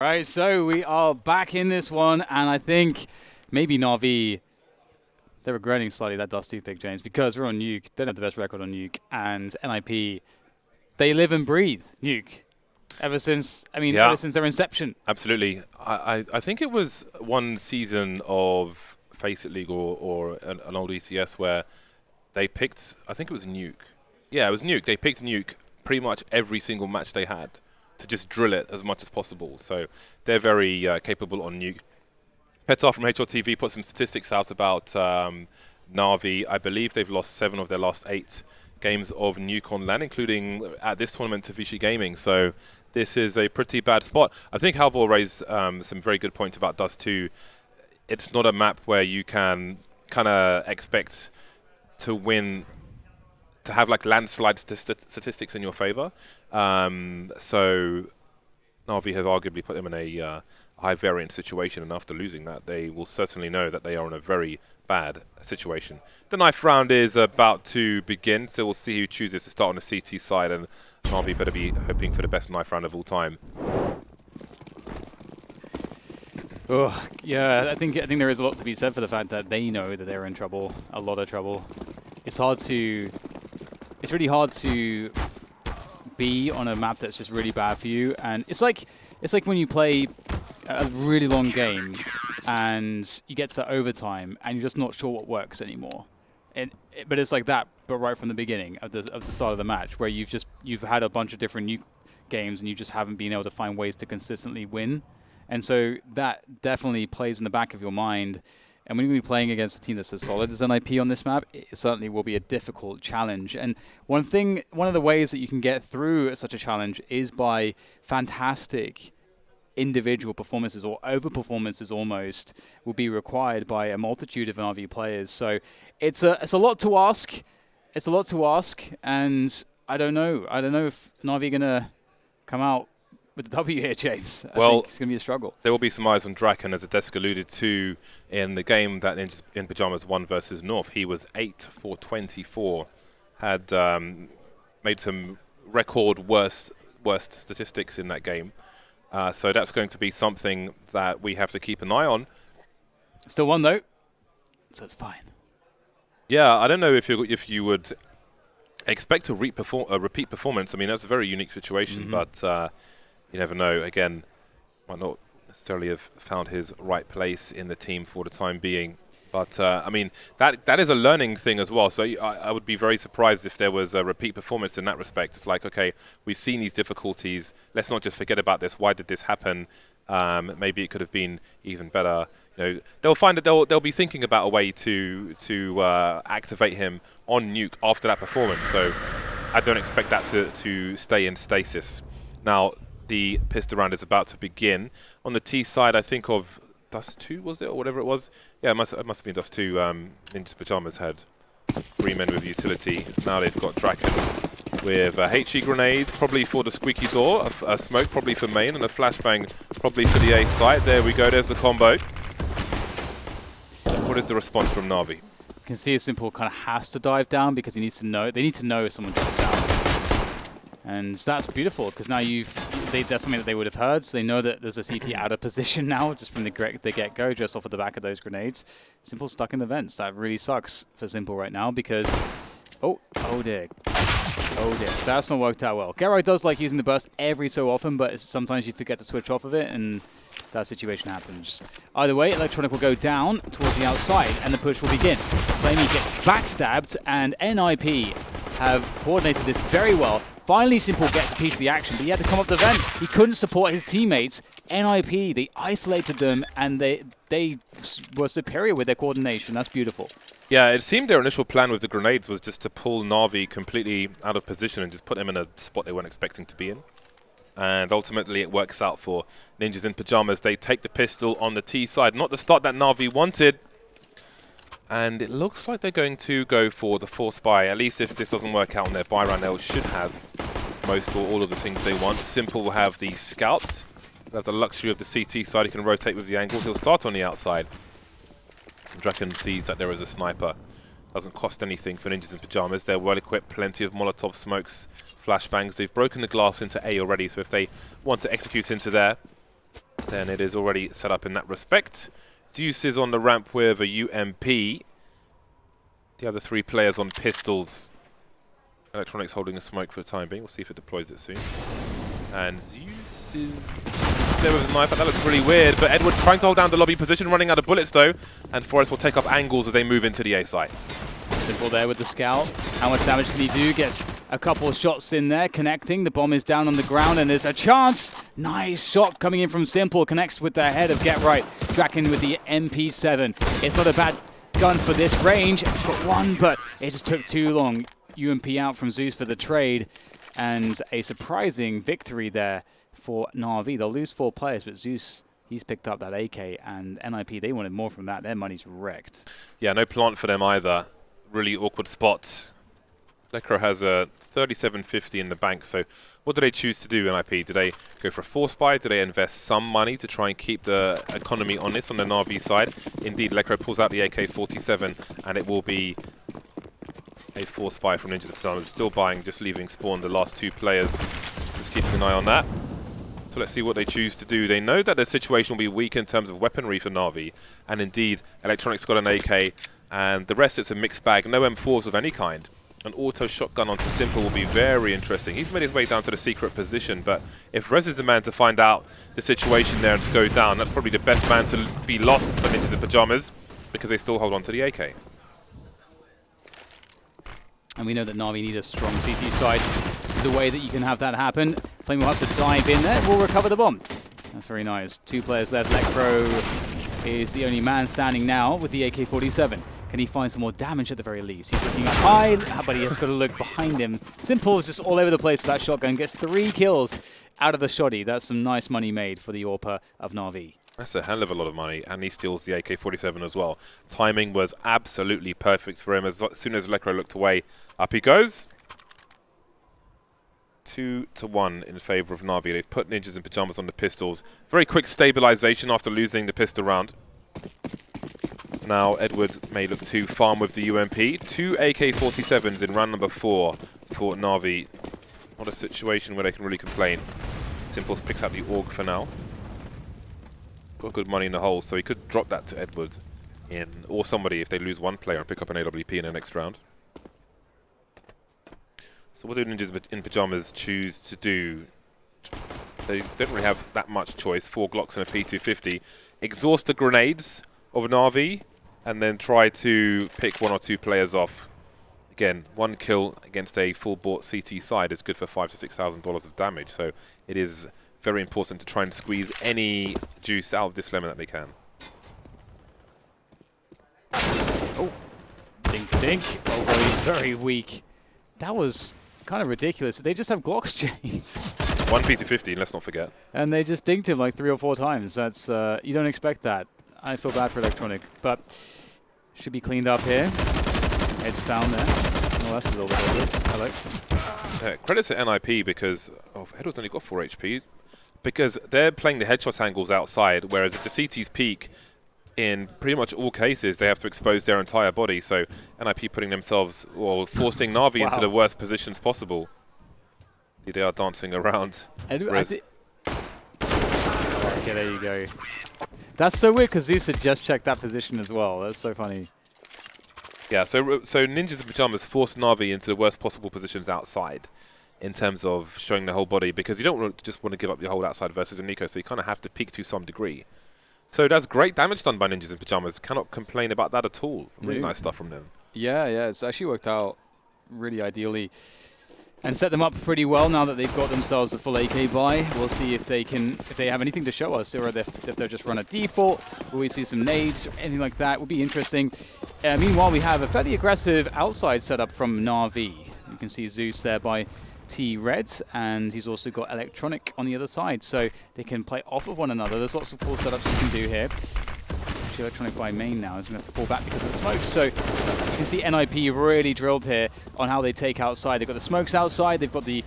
Right, so we are back in this one, and I think maybe Na'Vi, they're regretting slightly that Dust 2 pick, James, because we're on Nuke. They don't have the best record on Nuke, and NiP, they live and breathe Nuke ever since, ever since their inception. Absolutely. I think it was one season of Face It League or an old ECS where they picked, I think it was Nuke. Yeah, it was Nuke. They picked Nuke pretty much every single match they had to just drill it as much as possible. So they're very capable on Nuke. Petar from HLTV put some statistics out about Na'Vi. I believe they've lost 7 of their last 8 games of Nuke on LAN, including at this tournament to Vichy Gaming. So this is a pretty bad spot. I think Halvor raised some very good points about Dust 2. It's not a map where you can kind of expect to win, to have like landslide statistics in your favor. So Na'Vi have arguably put them in a high variance situation, and after losing that, they will certainly know that they are in a very bad situation. The knife round is about to begin, so we'll see who chooses to start on the CT side, and Na'Vi better be hoping for the best knife round of all time. Oh, yeah, I think there is a lot to be said for the fact that they know that they're in trouble, a lot of trouble. It's really hard to be on a map that's just really bad for you, and it's like when you play a really long game and you get to the overtime and you're just not sure what works anymore. But it's like that, but right from the beginning of the start of the match, where you've had a bunch of different new games and you just haven't been able to find ways to consistently win. And so that definitely plays in the back of your mind. And when you're going to be playing against a team that's as solid as NiP on this map, it certainly will be a difficult challenge. And one of the ways that you can get through such a challenge is by fantastic individual performances, or over-performances almost, will be required by a multitude of NiP players. So it's a lot to ask. It's a lot to ask, and I don't know if NiP are going to come out with the W here, James. I think it's going to be a struggle. There will be some eyes on Draken, as Adesk alluded to in the game that in Pyjamas won versus North. He was 8 for 24, had made some record worst statistics in that game. So that's going to be something that we have to keep an eye on. Still won though, so it's fine. Yeah, I don't know if you would expect a repeat performance. I mean, that's a very unique situation, but you never know. Again, might not necessarily have found his right place in the team for the time being. But, I mean, that is a learning thing as well. So I would be very surprised if there was a repeat performance in that respect. It's like, okay, we've seen these difficulties. Let's not just forget about this. Why did this happen? Maybe it could have been even better. You know, they'll find that they'll be thinking about a way to activate him on Nuke after that performance. So I don't expect that to stay in stasis. Now, the pistol round is about to begin. On the T side, I think of Dust 2, was it, or whatever it was? Yeah, it must have been Dust 2. Ninja's Pyjamas had 3 men with utility. Now they've got Draken with a HE grenade, probably for the squeaky door, a smoke probably for main, and a flashbang probably for the A site. There we go, there's the combo. What is the response from Na'Vi? You can see Simple kind of has to dive down because he needs to know. They need to know if someone dives down. And that's beautiful, because now that's something that they would have heard, so they know that there's a CT out of position now, just from the get-go, just off of the back of those grenades. Simple stuck in the vents. That really sucks for Simple right now, because... Oh dear. Oh dear. That's not worked out well. Gero does like using the burst every so often, but sometimes you forget to switch off of it, and that situation happens. Either way, Electronic will go down towards the outside, and the push will begin. Flamey gets backstabbed, and NiP have coordinated this very well. Finally, Simple gets a piece of the action, but he had to come up the vent. He couldn't support his teammates. NiP, they isolated them, and they were superior with their coordination. That's beautiful. Yeah, it seemed their initial plan with the grenades was just to pull Na'Vi completely out of position and just put them in a spot they weren't expecting to be in. And ultimately, it works out for Ninjas in Pyjamas. They take the pistol on the T side, not the start that Na'Vi wanted. And it looks like they're going to go for the force buy. At least if this doesn't work out on their buy round, they should have most or all of the things they want. Simple will have the scouts. They'll have the luxury of the CT side. He can rotate with the angles. He'll start on the outside. Draken sees that there is a sniper. Doesn't cost anything for Ninjas in Pyjamas. They're well equipped. Plenty of Molotov smokes, flashbangs. They've broken the glass into A already, so if they want to execute into there, then it is already set up in that respect. Zeus is on the ramp with a UMP. The other 3 players on pistols. Electronics holding a smoke for the time being. We'll see if it deploys it soon. And Zeus is there with a knife. That looks really weird, but Edward's trying to hold down the lobby position, running out of bullets though, and Forrest will take up angles as they move into the A site. Simple there with the scout. How much damage can he do? Gets a couple of shots in there, connecting. The bomb is down on the ground, and there's a chance. Nice shot coming in from Simple. Connects with the head of Get Right. Draken with the MP7. It's not a bad gun for this range. It's got 1, but it just took too long. UMP out from Zeus for the trade, and a surprising victory there for Na'Vi. They'll lose 4 players, but Zeus, he's picked up that AK, and NiP, they wanted more from that. Their money's wrecked. Yeah, no plant for them either. Really awkward spot. Lecro has a 3750 in the bank, so what do they choose to do, NiP? Do they go for a force buy? Do they invest some money to try and keep the economy honest on the Na'Vi side? Indeed, Lecro pulls out the AK-47, and it will be a force buy from Ninjas in Pajamas. Still buying, just leaving spawn the last 2 players. Just keeping an eye on that. So let's see what they choose to do. They know that their situation will be weak in terms of weaponry for Na'Vi, and indeed, Electronics got an AK, and the rest it's a mixed bag. No M4s of any kind. An auto shotgun onto Simple will be very interesting. He's made his way down to the secret position, but if Rez is the man to find out the situation there and to go down, that's probably the best man to be lost for Ninjas in Pajamas, because they still hold on to the AK. And we know that Na'Vi need a strong CT side. This is a way that you can have that happen. Flame will have to dive in there. We'll recover the bomb. That's very nice. 2 players left. Lecro is the only man standing now with the AK-47. Can he find some more damage at the very least? He's looking up high, but he has got to look behind him. Simple is just all over the place with that shotgun. Gets 3 kills out of the shoddy. That's some nice money made for the AWPer of Na'Vi. That's a hell of a lot of money, and he steals the AK-47 as well. Timing was absolutely perfect for him. As soon as Lecro looked away, up he goes. 2-1 in favour of Na'Vi. They've put Ninjas in Pajamas on the pistols. Very quick stabilisation after losing the pistol round. Now Edward may look to farm with the UMP. 2 AK-47s in round number 4 for Na'Vi. Not a situation where they can really complain. Simples picks up the AUG for now. Got good money in the hole, so he could drop that to Edward or somebody if they lose 1 player and pick up an AWP in the next round. So what do Ninjas in Pajamas choose to do? They don't really have that much choice. 4 Glocks and a P250. Exhaust the grenades of Na'Vi and then try to pick 1 or 2 players off. Again, 1 kill against a full bought CT side is good for $5,000 to $6,000 of damage. So it is very important to try and squeeze any juice out of this lemon that they can. Oh, dink dink. Oh, well, he's very weak. That was kind of ridiculous. They just have Glocks chains. 1 P250, let's not forget. And they just dinked him like 3 or 4 times. That's you don't expect that. I feel bad for Electronic, but should be cleaned up here. Head's found there. Oh, that's a little bit of it. I like. Credit to NiP because Edward's only got 4 HP. Because they're playing the headshot angles outside, whereas if the CTs peak, in pretty much all cases, they have to expose their entire body. So NiP putting themselves, or forcing Na'Vi into the worst positions possible. They are dancing around. Okay, there you go. That's so weird because Zeus had just checked that position as well. That's so funny. Yeah, so Ninjas in Pajamas force Na'Vi into the worst possible positions outside in terms of showing the whole body, because you don't just want to give up your whole outside versus a Nico, so you kind of have to peek to some degree. So that's great damage done by Ninjas in Pajamas. Cannot complain about that at all. Really nice stuff from them. Yeah, it's actually worked out really ideally and set them up pretty well now that they've got themselves a full AK buy. We'll see if they have anything to show us, or if they'll just run a default. Will we see some nades, anything like that? Would be interesting. Meanwhile, we have a fairly aggressive outside setup from Na'Vi. You can see Zeus there by T-Reds, and he's also got Electronic on the other side, so they can play off of one another. There's lots of cool setups you can do here. Actually, Electronic by main now is going to have to fall back because of the smoke. So you can see NiP really drilled here on how they take outside. They've got the smokes outside. They've got the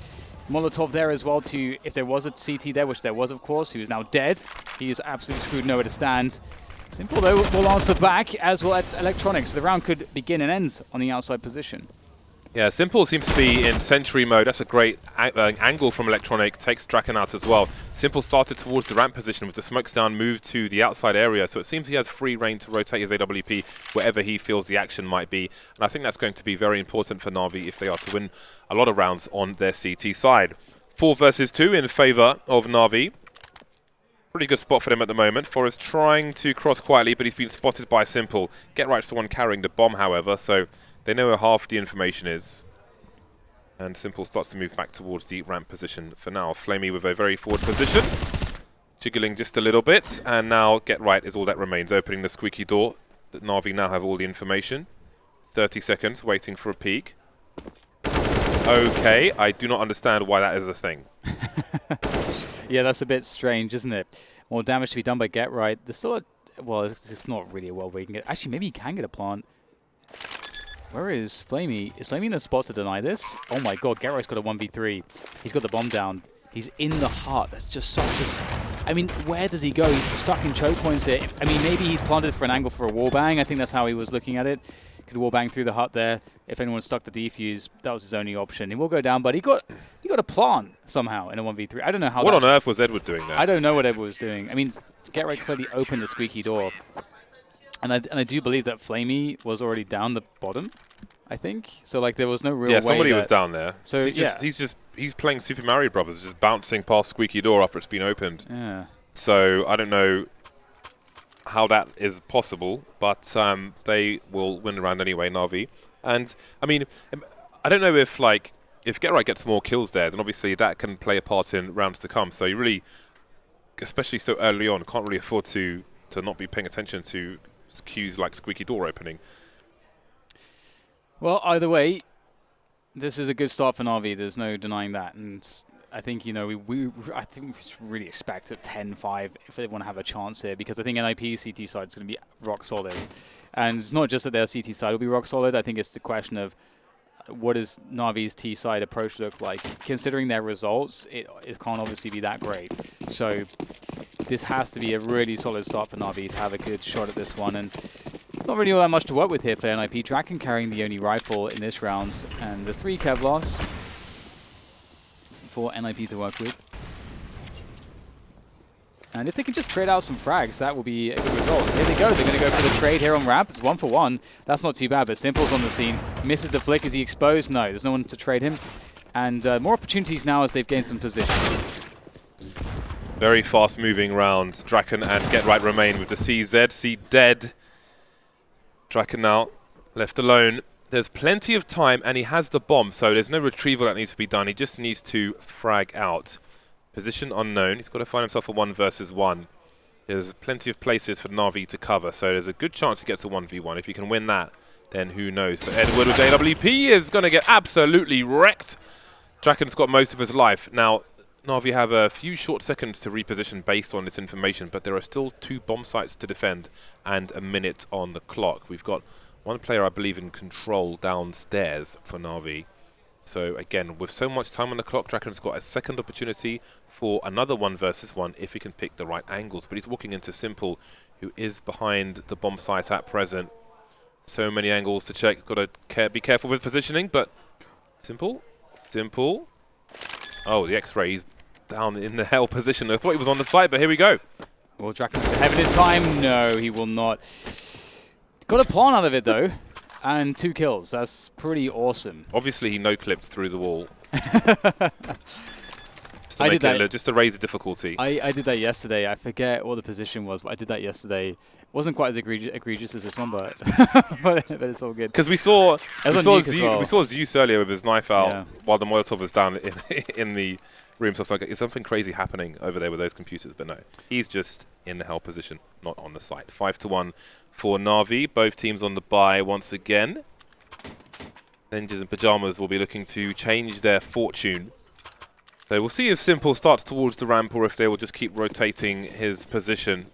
Molotov there as well to, if there was a CT there, which there was, of course, who is now dead. He is absolutely screwed, nowhere to stand. Simple, though, will answer back, as will Electronics. So the round could begin and end on the outside position. Yeah, Simple seems to be in Sentry mode. That's a great angle from Electronic. Takes Draken out as well. Simple started towards the ramp position with the smokes down, moved to the outside area. So it seems he has free reign to rotate his AWP wherever he feels the action might be. And I think that's going to be very important for Na'Vi if they are to win a lot of rounds on their CT side. 4 versus 2 in favor of Na'Vi. Pretty good spot for them at the moment. Forrest trying to cross quietly, but he's been spotted by Simple. Get Right's the one carrying the bomb, however, so they know where half the information is. And Simple starts to move back towards the ramp position for now. Flamey with a very forward position. Jiggling just a little bit. And now Get Right is all that remains. Opening the squeaky door. That Na'Vi now have all the information. 30 seconds waiting for a peek. Okay, I do not understand why that is a thing. Yeah, that's a bit strange, isn't it? More damage to be done by Get Right. There's still a... Well, it's not really a world where you can get... Actually, maybe you can get a plant. Where is Flamey? Is Flamey in the spot to deny this? Oh my god, Get Right's got a 1v3. He's got the bomb down. He's in the heart. That's just such a... I mean, where does he go? He's stuck in choke points here. I mean, maybe he's planted for an angle for a wallbang. I think that's how he was looking at it. Could wallbang through the hut there. If anyone stuck the defuse, that was his only option. He will go down, but he got a plant somehow in a 1v3. I don't know how. What on earth was Edward doing there? I don't know what Edward was doing. I mean, Get Right clearly opened the squeaky door, and I do believe that Flamey was already down the bottom. I think so. Like there was no real. Yeah, way somebody was down there. So he's playing Super Mario Brothers, just bouncing past squeaky door after it's been opened. Yeah. So I don't know how that is possible, but they will win the round anyway, Na'Vi. And I mean, I don't know if Get Right gets more kills there, then obviously that can play a part in rounds to come. So you really, especially so early on, can't really afford to not be paying attention to cues like squeaky door opening. Well, either way, this is a good start for Na'Vi. There's no denying that, and I think I think we really expect a 10-5 if they want to have a chance here, because I think NiP's CT side is going to be rock solid, and it's not just that their CT side will be rock solid. I think it's the question of what does Na'Vi's T side approach look like. Considering their results, it can't obviously be that great. So this has to be a really solid start for Na'Vi to have a good shot at this one, and not really all that much to work with here for NiP. Draken carrying the only rifle in this round, and there's 3 Kevlars for NiP to work with. And if they can just trade out some frags, that will be a good result. So here they go. They're going to go for the trade here on ramp. It's 1 for 1. That's not too bad, but Simple's on the scene. Misses the flick. Is he exposed? No, there's no one to trade him. And more opportunities now as they've gained some position. Very fast-moving round. Draken and Get Right remain with the CZ. C dead. Draken now left alone. There's plenty of time, and he has the bomb, so there's no retrieval that needs to be done. He just needs to frag out. Position unknown. He's got to find himself a 1 versus 1. There's plenty of places for Na'Vi to cover, so there's a good chance he gets a 1v1. If you can win that, then who knows. But Edward with AWP is going to get absolutely wrecked. Draken's got most of his life. Now, Na'Vi have a few short seconds to reposition based on this information, but there are still 2 bomb sites to defend and a minute on the clock. We've got 1 player, I believe, in control downstairs for Na'Vi. So again, with so much time on the clock, Draken's got a second opportunity for another 1 versus 1 if he can pick the right angles. But he's walking into Simple, who is behind the bomb site at present. So many angles to check. Got to be careful with positioning, but Simple. Oh, the X-ray. He's down in the hell position. I thought he was on the side, but here we go. Will Draken have it in time? No, he will not. Got a plant out of it, though. And 2 kills. That's pretty awesome. Obviously, he no-clipped through the wall. Just to raise the difficulty. I did that yesterday. I forget what the position was, but I did that yesterday. It wasn't quite as egregious as this one, but but it's all good. Because we saw Zeus earlier with his knife out while the Molotov was down in the room. So I was like, is something crazy happening over there with those computers? But no, he's just in the hell position, not on the site. 5-1 for Na'Vi. Both teams on the bye once again. Ninjas in Pyjamas will be looking to change their fortune. So we'll see if Simple starts towards the ramp or if they will just keep rotating his position.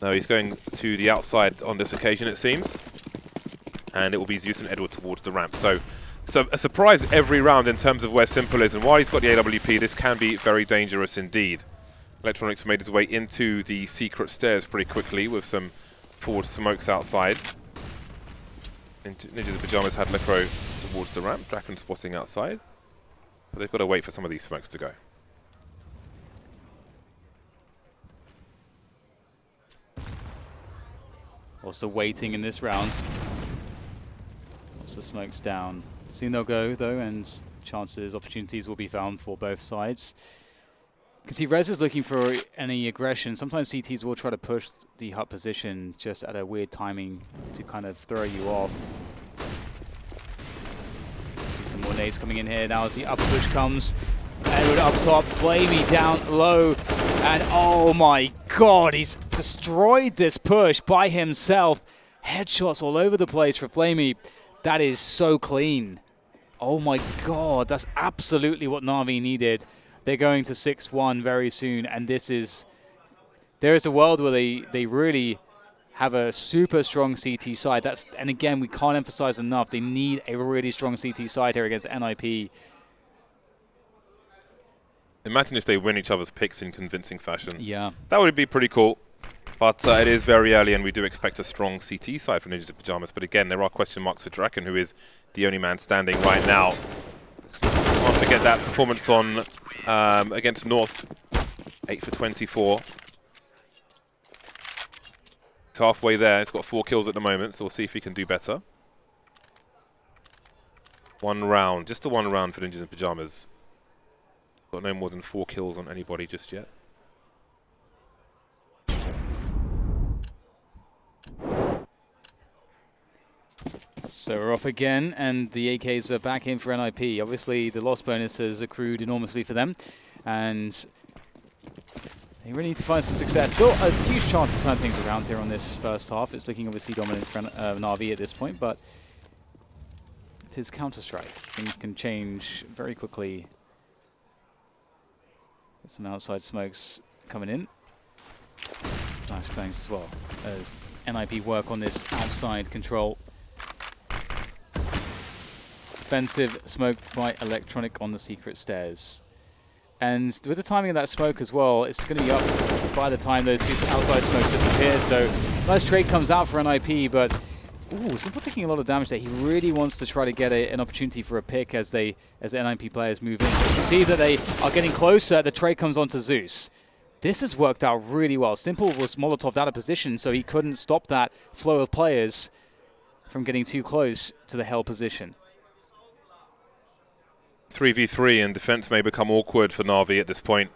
No, he's going to the outside on this occasion, it seems. And it will be Zeus and Edward towards the ramp. So a surprise every round in terms of where Simple is. And while he's got the AWP, this can be very dangerous indeed. Electronics made his way into the secret stairs pretty quickly with some forward smokes outside. Ninjas in Pyjamas had Necro towards the ramp. Draken spotting outside. But they've got to wait for some of these smokes to go. Also waiting in this round. Lots of smokes down. Soon they'll go, though, and opportunities will be found for both sides. You can see Rez is looking for any aggression. Sometimes CTs will try to push the hut position just at a weird timing to kind of throw you off. See some more nades coming in here. Now as the up push comes, Edward up top, Flamey down low, and oh my god, he's destroyed this push by himself. Headshots all over the place for Flamey. That is so clean. Oh my god, that's absolutely what Na'Vi needed. They're going to 6-1 very soon, and there is a world where they really have a super strong CT side. And again, we can't emphasize enough, they need a really strong CT side here against NiP. Imagine if they win each other's picks in convincing fashion. Yeah. That would be pretty cool. But it is very early, and we do expect a strong CT side for Ninjas in Pyjamas. But again, there are question marks for Draken, who is the only man standing right now. Can't forget that performance on against North, 8 for 24. It's halfway there. It's got 4 kills at the moment, so we'll see if he can do better. 1 round, just a 1 round for Ninjas in Pyjamas. Got no more than 4 kills on anybody just yet. So we're off again, and the AKs are back in for NiP. Obviously, the loss bonus has accrued enormously for them, and they really need to find some success. Still a huge chance to turn things around here on this first half. It's looking obviously dominant for Na'Vi at this point, but it is Counter-Strike. Things can change very quickly. Get some outside smokes coming in. Flashbangs as well, as NiP work on this outside control. Defensive smoke by Electronic on the secret stairs. And with the timing of that smoke as well, it's going to be up by the time those 2 outside smokes disappear. So nice trade comes out for NiP, but ooh, Simple taking a lot of damage there. He really wants to try to get an opportunity for a pick as the NiP players move in. You can see that they are getting closer. The trade comes onto Zeus. This has worked out really well. Simple was Molotov'd out of position, so he couldn't stop that flow of players from getting too close to the hell position. 3v3, and defense may become awkward for Na'Vi at this point.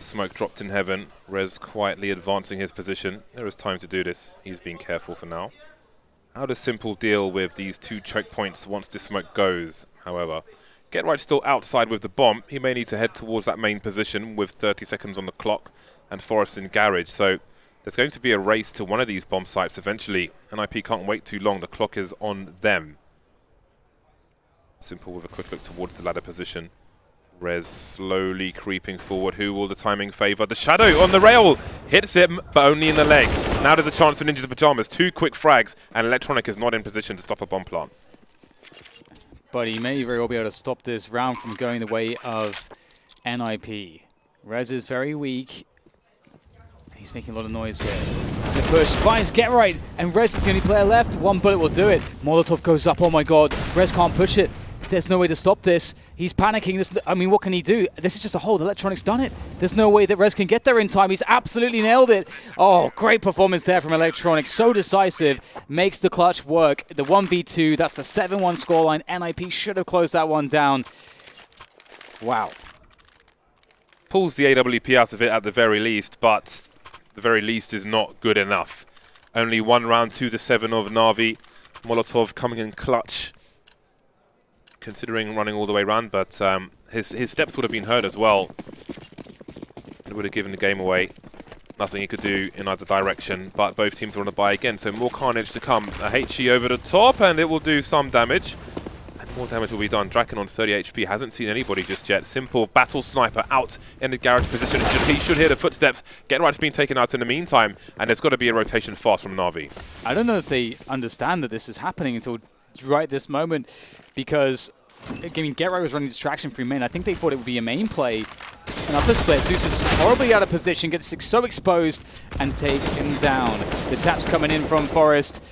Smoke dropped in heaven. Rez quietly advancing his position. There is time to do this. He's being careful for now. How does Simple deal with these 2 choke points once this smoke goes, however? GetRight's still outside with the bomb. He may need to head towards that main position with 30 seconds on the clock and Forrest in garage. So there's going to be a race to one of these bomb sites eventually. NiP can't wait too long. The clock is on them. Simple with a quick look towards the ladder position. Rez slowly creeping forward. Who will the timing favour? The shadow on the rail hits him, but only in the leg. Now there's a chance for Ninjas in Pyjamas. 2 quick frags, and Electronic is not in position to stop a bomb plant. But he may very well be able to stop this round from going the way of NiP. Rez is very weak. He's making a lot of noise here. The push finds GetRight, and Rez is the only player left. 1 bullet will do it. Molotov goes up. Oh my god. Rez can't push it. There's no way to stop this. He's panicking. I mean, what can he do? This is just a hold. Electronic's done it. There's no way that Rez can get there in time. He's absolutely nailed it. Oh, great performance there from Electronic. So decisive. Makes the clutch work. The 1v2. That's the 7-1 scoreline. NiP should have closed that one down. Wow. Pulls the AWP out of it at the very least, but the very least is not good enough. Only 1 round, 2-7 of Na'Vi. Molotov coming in clutch, considering running all the way around, but his steps would have been heard as well. It would have given the game away. Nothing he could do in either direction, but both teams are on a buy again, so more carnage to come. A HE over the top, and it will do some damage. And more damage will be done. Draken on 30 HP, hasn't seen anybody just yet. Simple battle sniper out in the garage position. He should hear the footsteps. GetRight's been taken out in the meantime, and there's got to be a rotation fast from Na'Vi. I don't know if they understand that this is happening until right this moment, because I mean, GetRight was running distraction free main. I think they thought it would be a main play. And upper split, Zeus is horribly out of position, gets so exposed and take him down. The tap's coming in from Forrest.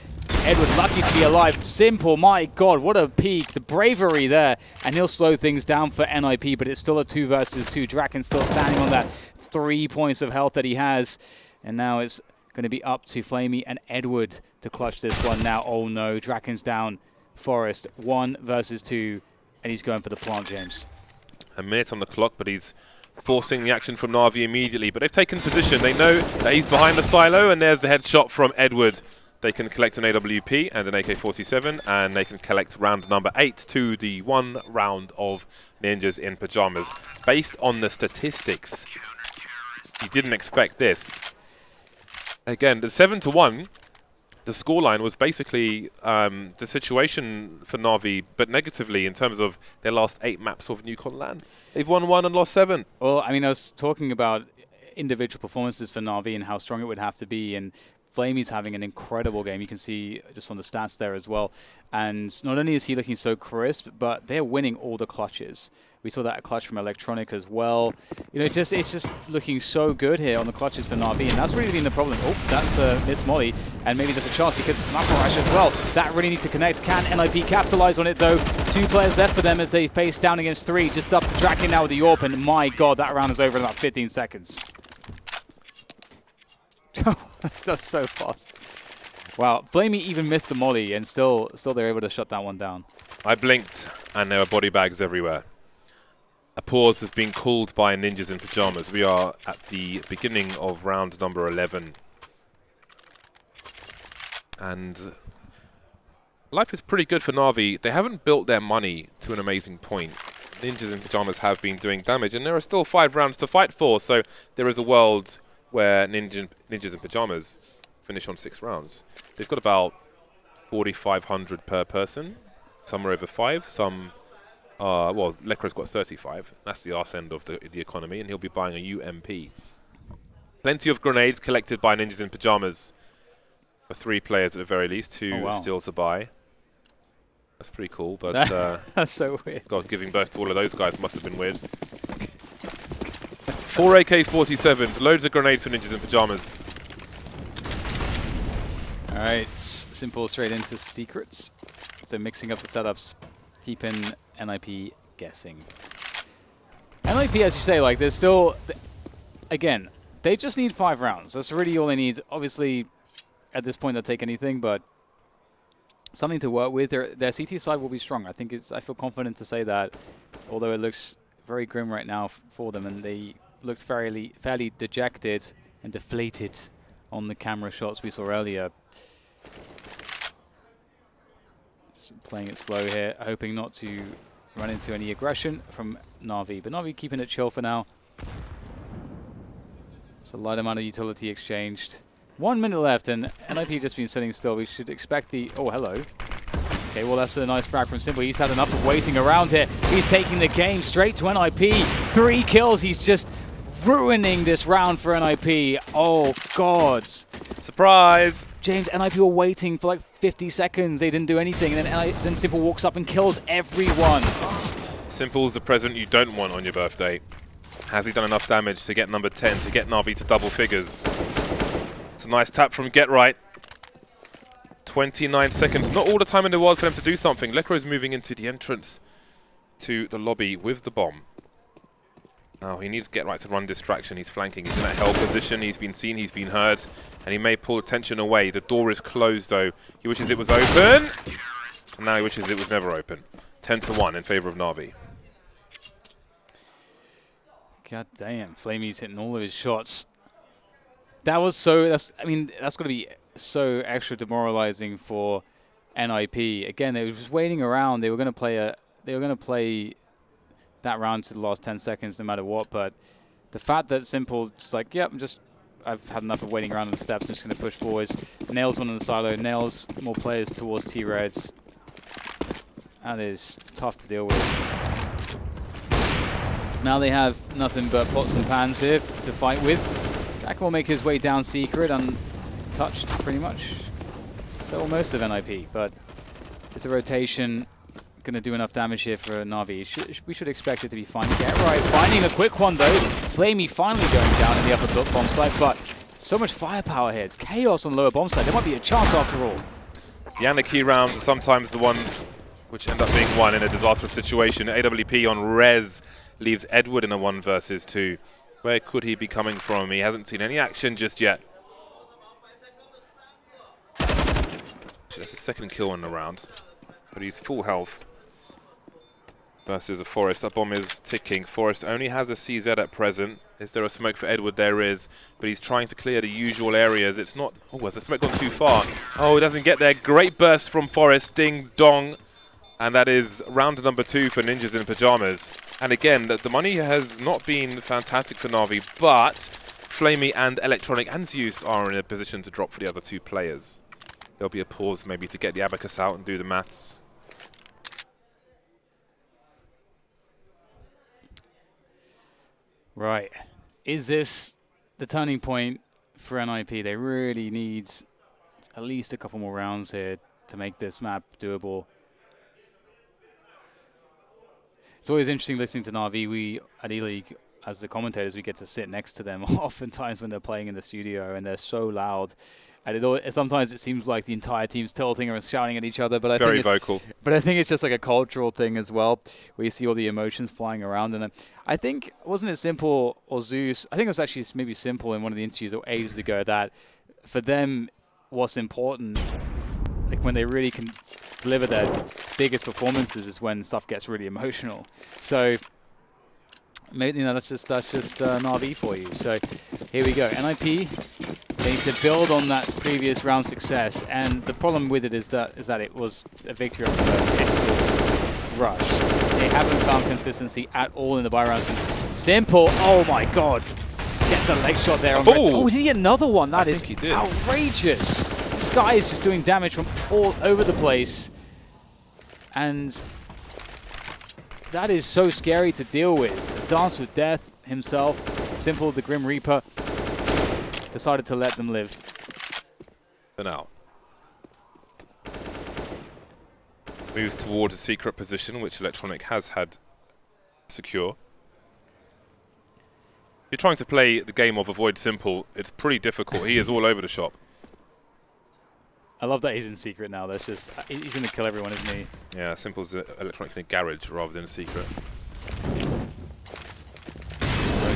Edward lucky to be alive. Simple, my God, what a peak. The bravery there. And he'll slow things down for NiP, but it's still a 2 versus 2. Draken still standing on that 3 points of health that he has. And now it's going to be up to Flamey and Edward to clutch this one now. Oh no, Draken's down. Forest, 1 versus 2. And he's going for the plant, James. A minute on the clock, but he's forcing the action from Na'Vi immediately. But they've taken position. They know that he's behind the silo, and there's the headshot from Edward. They can collect an AWP and an AK-47, and they can collect round number 8 to the 1 round of Ninjas in Pajamas. Based on the statistics, you didn't expect this. Again, the 7-1, the scoreline was basically the situation for Na'Vi, but negatively in terms of their last 8 maps of Nuke on land. They've won 1 and lost 7. Well, I mean, I was talking about individual performances for Na'Vi and how strong it would have to be, and Flamey's having an incredible game. You can see just on the stats there as well. And not only is he looking so crisp, but they're winning all the clutches. We saw that clutch from Electronic as well. You know, it's just looking so good here on the clutches for Na'Vi, and that's really been the problem. Oh, that's Miss Molly, and maybe there's a chance because Sniper Rush as well. That really need to connect. Can NiP capitalize on it though? 2 players left for them as they face down against 3. Just up to Draken now with the AWP, and my God, that round is over in about 15 seconds. That's so fast. Wow, Flamey even missed the molly, and still they're able to shut that one down. I blinked, and there were body bags everywhere. A pause has been called by Ninjas in Pajamas. We are at the beginning of round number 11. And life is pretty good for Na'Vi. They haven't built their money to an amazing point. Ninjas in Pajamas have been doing damage, and there are still 5 rounds to fight for, so there is a world where Ninjas in Pajamas finish on 6 rounds. They've got about 4,500 per person. Some are over 5, some well, Lecro's got 35. That's the arse end of the economy, and he'll be buying a UMP. Plenty of grenades collected by Ninjas in Pajamas for 3 players at the very least. 2 still to buy. That's pretty cool, but that's so weird. God, giving birth to all of those guys must have been weird. 4 AK-47s, loads of grenades for Ninjas in Pajamas. All right, simple straight into secrets. So mixing up the setups, keeping NiP guessing. NiP, as you say, like there's still, again, they just need 5 rounds. That's really all they need. Obviously, at this point, they'll take anything, but something to work with. Their CT side will be strong. I think I feel confident to say that, although it looks very grim right now for them, and they looked fairly dejected and deflated on the camera shots we saw earlier. Just playing it slow here, hoping not to run into any aggression from Na'Vi. But Na'Vi keeping it chill for now. It's a light amount of utility exchanged. 1 minute left, and NiP just been sitting still. We should expect the... Oh, hello. Okay, well, that's a nice frag from Simple. He's had enough of waiting around here. He's taking the game straight to NiP. 3 kills. He's just ruining this round for NiP. Oh, God. Surprise! James, NiP were waiting for like 50 seconds. They didn't do anything, and then Simple walks up and kills everyone. Simple's the present you don't want on your birthday. Has he done enough damage to get number 10, to get Na'Vi to double figures? It's a nice tap from Get Right. 29 seconds. Not all the time in the world for them to do something. Lecro's moving into the entrance to the lobby with the bomb. Now he needs Get Right to run distraction. He's flanking. He's in that held position. He's been seen. He's been heard. And he may pull attention away. The door is closed, though. He wishes it was open. And now he wishes it was never open. 10-1 in favor of Na'Vi. God damn. Flamey's hitting all of his shots. That was so... I mean, that's going to be so extra demoralizing for NiP. Again, they were just waiting around. They were going to play that round to the last 10 seconds no matter what, but the fact that Simple just like, yep, I've had enough of waiting around on the steps, I'm just going to push forwards. Nails one on the silo, nails more players towards T-Reds. That is tough to deal with. Now they have nothing but pots and pans here to fight with. Jack will make his way down secret, untouched pretty much. So will most of NiP, but it's a rotation. Going to do enough damage here for Na'Vi. We should expect it to be fine. Get Right, finding a quick one though. Flamey finally going down in the upper bomb site, but so much firepower here. It's chaos on the lower bomb site. There might be a chance after all. The anarchy rounds are sometimes the ones which end up being won in a disastrous situation. AWP on Rez leaves Edward in a 1 versus 2. Where could he be coming from? He hasn't seen any action just yet. That's his second kill in the round, but he's full health. Versus a Forest. That bomb is ticking. Forest only has a CZ at present. Is there a smoke for Edward? There is, but he's trying to clear the usual areas. It's not... Oh, has the smoke gone too far? Oh, it doesn't get there. Great burst from Forest. Ding dong. And that is round number 2 for Ninjas in Pajamas. And again, the money has not been fantastic for Na'Vi, but Flamey and Electronic and Zeus are in a position to drop for the other 2 players. There'll be a pause maybe to get the abacus out and do the maths. Right. Is this the turning point for NiP? They really need at least a couple more rounds here to make this map doable. It's always interesting listening to Na'Vi. We, at E-League, as the commentators, we get to sit next to them oftentimes when they're playing in the studio, and they're so loud. And sometimes it seems like the entire team's tilting and shouting at each other. But Very vocal. But I think it's just like a cultural thing as well, where you see all the emotions flying around. And I think, wasn't it Simple or Zeus? I think it was actually maybe Simple in one of the interviews ages ago that for them, what's important, like when they really can deliver their biggest performances, is when stuff gets really emotional. So maybe that's just Na'Vi for you. So here we go. NiP. They need to build on that previous round success, and the problem with it is that it was a victory of the pistol rush. They haven't found consistency at all in the buy rounds. Simple, oh my god, gets a leg shot there. Oh, did he get another one? That is outrageous. This guy is just doing damage from all over the place, and that is so scary to deal with. Dance with Death himself, Simple the Grim Reaper, decided to let them live. For now. Moves towards a secret position, which Electronic has had secure. If you're trying to play the game of Avoid Simple, it's pretty difficult. He is all over the shop. I love that he's in secret now. That's just... He's going to kill everyone, isn't he? Yeah, Simple's Electronic in a garage rather than a secret.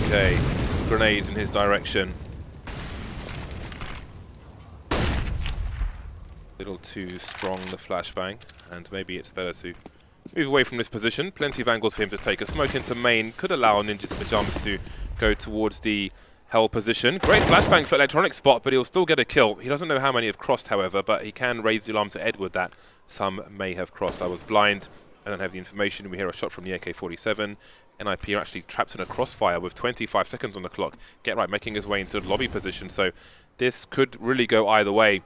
Okay, some grenades in his direction. Little too strong, the flashbang, and maybe it's better to move away from this position. Plenty of angles for him to take. A smoke into main could allow Ninjas in Pajamas to go towards the Hell position. Great flashbang for Electronic spot, but he'll still get a kill. He doesn't know how many have crossed, however, but he can raise the alarm to Edward that some may have crossed. I was blind. I don't have the information. We hear a shot from the AK-47. NiP are actually trapped in a crossfire with 25 seconds on the clock. Get right, making his way into the lobby position, so this could really go either way.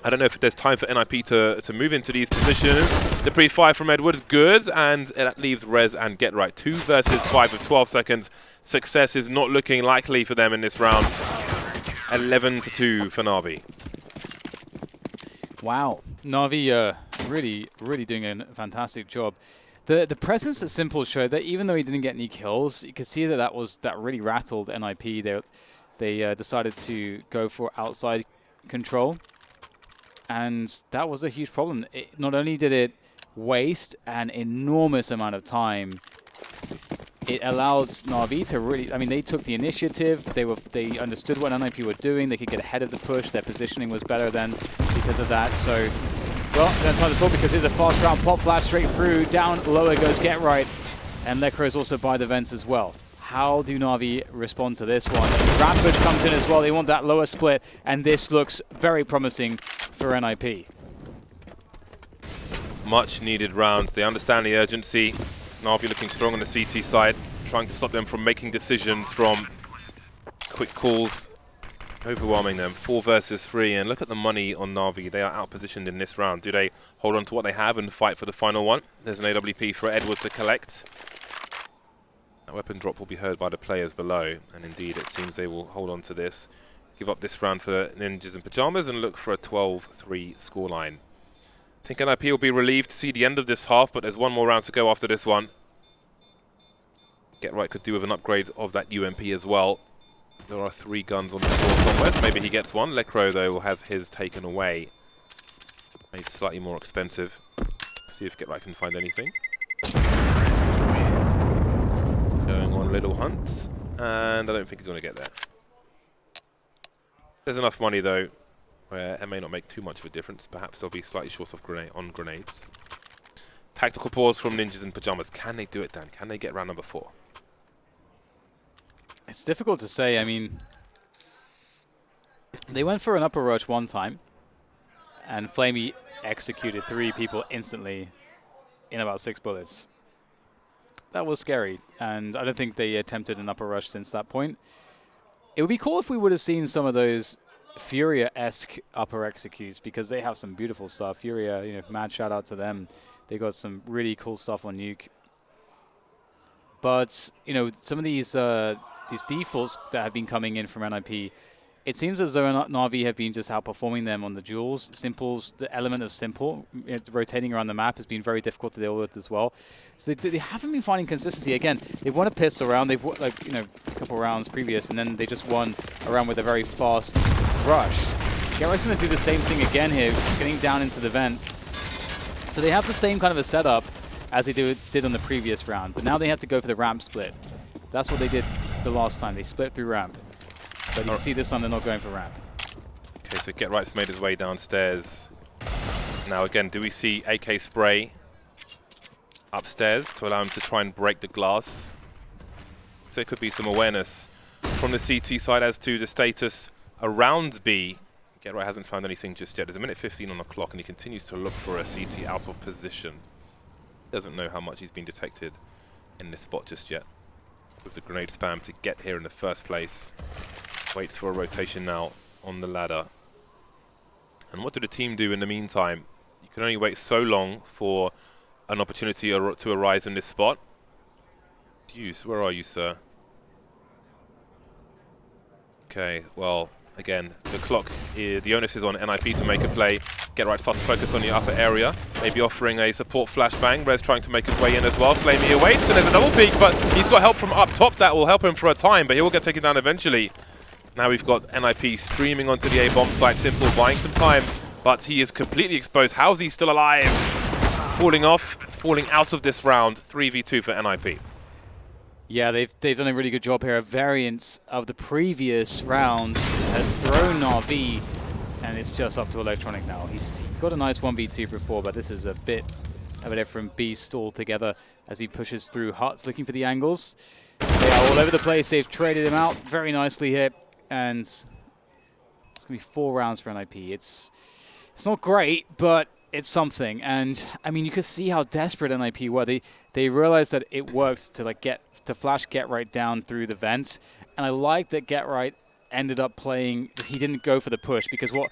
I don't know if there's time for NiP to move into these positions. The pre-fire from Edwards, good, and that leaves Rez and Get Right. 2 versus 5 with 12 seconds. Success is not looking likely for them in this round. 11-2 for Na'Vi. Wow, Na'Vi really doing a fantastic job. The presence that Simple showed, that even though he didn't get any kills, you could see that really rattled NiP. They decided to go for outside control. And that was a huge problem. Not only did it waste an enormous amount of time, it allowed Na'Vi to really... I mean, they took the initiative. They understood what NiP were doing. They could get ahead of the push. Their positioning was better then because of that. So, well, that's time to talk because it's a fast round. Pop flash straight through. Down lower goes Get Right. And Lekro is also by the vents as well. How do Na'Vi respond to this one? Rampage comes in as well. They want that lower split. And this looks very promising for NiP. Much needed rounds. They understand the urgency. Na'Vi looking strong on the CT side, trying to stop them from making decisions from quick calls, overwhelming them. 4 versus 3, and look at the money on Na'Vi. They are outpositioned in this round. Do they hold on to what they have and fight for the final one? There's an AWP for Edward to collect. That weapon drop will be heard by the players below, and indeed it seems they will hold on to this. Give up this round for Ninjas in Pajamas and look for a 12-3 scoreline. I think NiP will be relieved to see the end of this half, but there's one more round to go after this one. Get Right could do with an upgrade of that UMP as well. There are 3 guns on the floor somewhere, so maybe he gets one. Lekro, though, will have his taken away. Made slightly more expensive. See if GetRight can find anything. Going on little hunts, and I don't think he's going to get there. There's enough money though, where it may not make too much of a difference. Perhaps they'll be slightly short of grenades. Tactical pause from Ninjas in Pajamas. Can they do it, Dan? Can they get round number 4? It's difficult to say. I mean, they went for an upper rush one time, and Flamey executed 3 people instantly in about 6 bullets. That was scary, and I don't think they attempted an upper rush since that point. It would be cool if we would have seen some of those Furia-esque upper executes, because they have some beautiful stuff. Furia, you know, mad shout out to them. They got some really cool stuff on Nuke. But, you know, some of these defaults that have been coming in from NiP, it seems as though Na'Vi have been just outperforming them on the duels. Simples, the element of simple, rotating around the map has been very difficult to deal with as well. So they haven't been finding consistency. Again, they've won a pistol round, they've won, like, you know, a couple rounds previous, and then they just won a round with a very fast rush. GetRight's going to do the same thing again here, just getting down into the vent. So they have the same kind of a setup as they did on the previous round, but now they have to go for the ramp split. That's what they did the last time. They split through ramp. But you can see this time they're not going for ramp. Okay, so GetRight's made his way downstairs. Now again, do we see AK spray upstairs to allow him to try and break the glass? So there could be some awareness from the CT side as to the status around B. GetRight hasn't found anything just yet. There's a minute 15 on the clock, and he continues to look for a CT out of position. Doesn't know how much he's been detected in this spot just yet. With the grenade spam to get here in the first place. Waits for a rotation now on the ladder. And what do the team do in the meantime? You can only wait so long for an opportunity to arise in this spot. Deuce, where are you, sir? Okay, well, again, the clock, the onus is on NiP to make a play. GetRight starts to focus on the upper area, maybe offering a support flashbang. Rez trying to make his way in as well. Flamey awaits, and there's a double peek, but he's got help from up top that will help him for a time, but he will get taken down eventually. Now we've got NiP streaming onto the A-bomb site. Simple buying some time, but he is completely exposed. How is he still alive? Falling off, falling out of this round. 3v2 for NiP. Yeah, they've done a really good job here. A variance of the previous rounds has thrown Na'Vi, and it's just up to Electronic now. He's got a nice 1v2 before, but this is a bit of a different beast altogether as he pushes through huts looking for the angles. They are all over the place. They've traded him out very nicely here, and it's going to be 4 rounds for NiP. It's not great, but it's something. And I mean, you could see how desperate NiP were. They realized that it worked to like flash GetRight down through the vent, and I like that GetRight ended up playing. He didn't go for the push, because what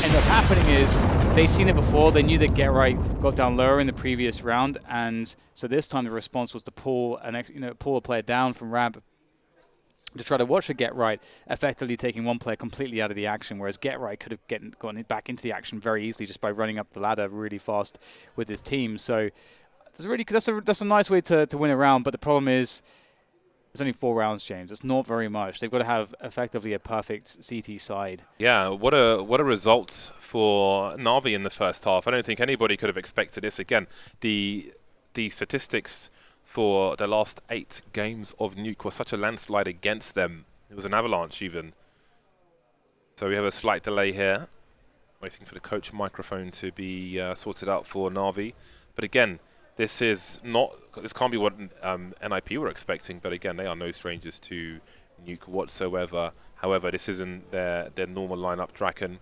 ended up happening is they seen it before. They knew that GetRight got down lower in the previous round, and so this time the response was to pull a player down from ramp to try to watch for GetRight, effectively taking one player completely out of the action, whereas GetRight could have gotten back into the action very easily just by running up the ladder really fast with his team. So that's a nice way to win a round, but the problem is it's only 4 rounds, James. It's not very much. They've got to have effectively a perfect CT side. Yeah, what a result for Na'Vi in the first half. I don't think anybody could have expected this. Again, the statistics for the last 8 games of Nuke was such a landslide against them. It was an avalanche even. So we have a slight delay here, waiting for the coach microphone to be sorted out for Na'Vi. But again, this can't be what NiP were expecting, but again, they are no strangers to Nuke whatsoever. However, this isn't their normal lineup. Draken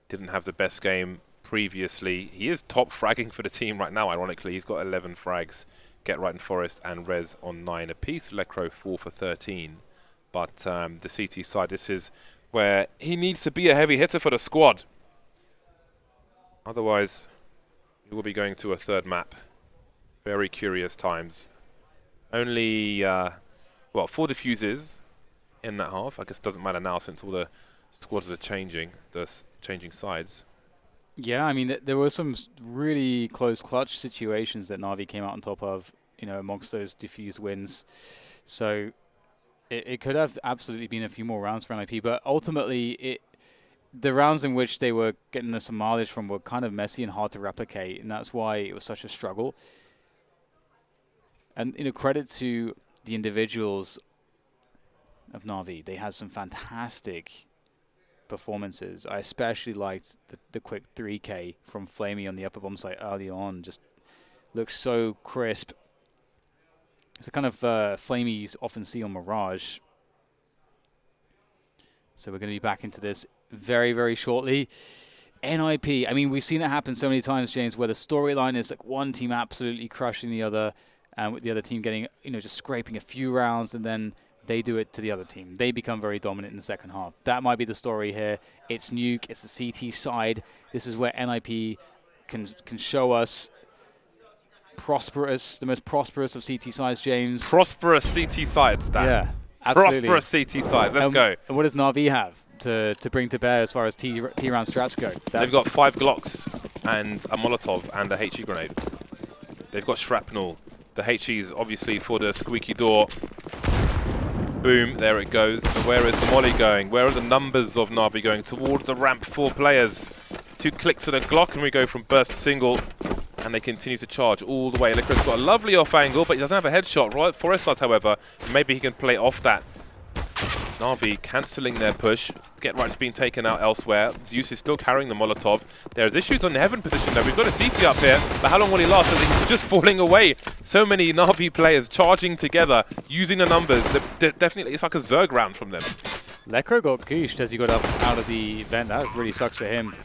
didn't have the best game previously. He is top fragging for the team right now, ironically. He's got 11 frags. GetRight and Forest and Rez on 9 apiece. Lecro 4 for 13. But the CT side, this is where he needs to be a heavy hitter for the squad. Otherwise, he will be going to a 3rd map. Very curious times. Only, 4 defuses in that half. I guess it doesn't matter now since all the squads are changing sides. Yeah, I mean, there were some really close clutch situations that Na'Vi came out on top of, amongst those diffuse wins. So it could have absolutely been a few more rounds for NiP, but ultimately the rounds in which they were getting some mileage from were kind of messy and hard to replicate, and that's why it was such a struggle. And credit to the individuals of Na'Vi. They had some fantastic performances. I especially liked the quick 3K from Flamey on the upper bomb site early on. Just looks so crisp. It's a kind of Flamey's often see on Mirage. So we're going to be back into this very, very shortly. NiP, I mean, we've seen it happen so many times, James, where the storyline is like one team absolutely crushing the other, and with the other team getting, just scraping a few rounds, and then they do it to the other team. They become very dominant in the second half. That might be the story here. It's Nuke. It's the CT side. This is where NiP can show us prosperous, the most prosperous of CT sides, James. Prosperous CT sides, Dan. Yeah, absolutely. Prosperous CT sides. Let's go. And what does Na'Vi have to bring to bear as far as T-round strats go? They've got 5 Glocks and a Molotov and a HE grenade. They've got shrapnel. The HE's obviously for the squeaky door. Boom, there it goes. And where is the molly going? Where are the numbers of Na'Vi going? Towards the ramp, 4 players. 2 clicks of the Glock, and we go from burst to single. And they continue to charge all the way. Liquor's got a lovely off angle, but he doesn't have a headshot. Right, Forrest does, however. Maybe he can play off that. Na'Vi cancelling their push. Get Right's being taken out elsewhere. Zeus is still carrying the Molotov. There's issues on the Heaven position though. We've got a CT up here, but how long will he last? He's just falling away. So many Na'Vi players charging together, using the numbers. Definitely, it's like a Zerg round from them. Lekro got gooshed as he got up out of the vent. That really sucks for him.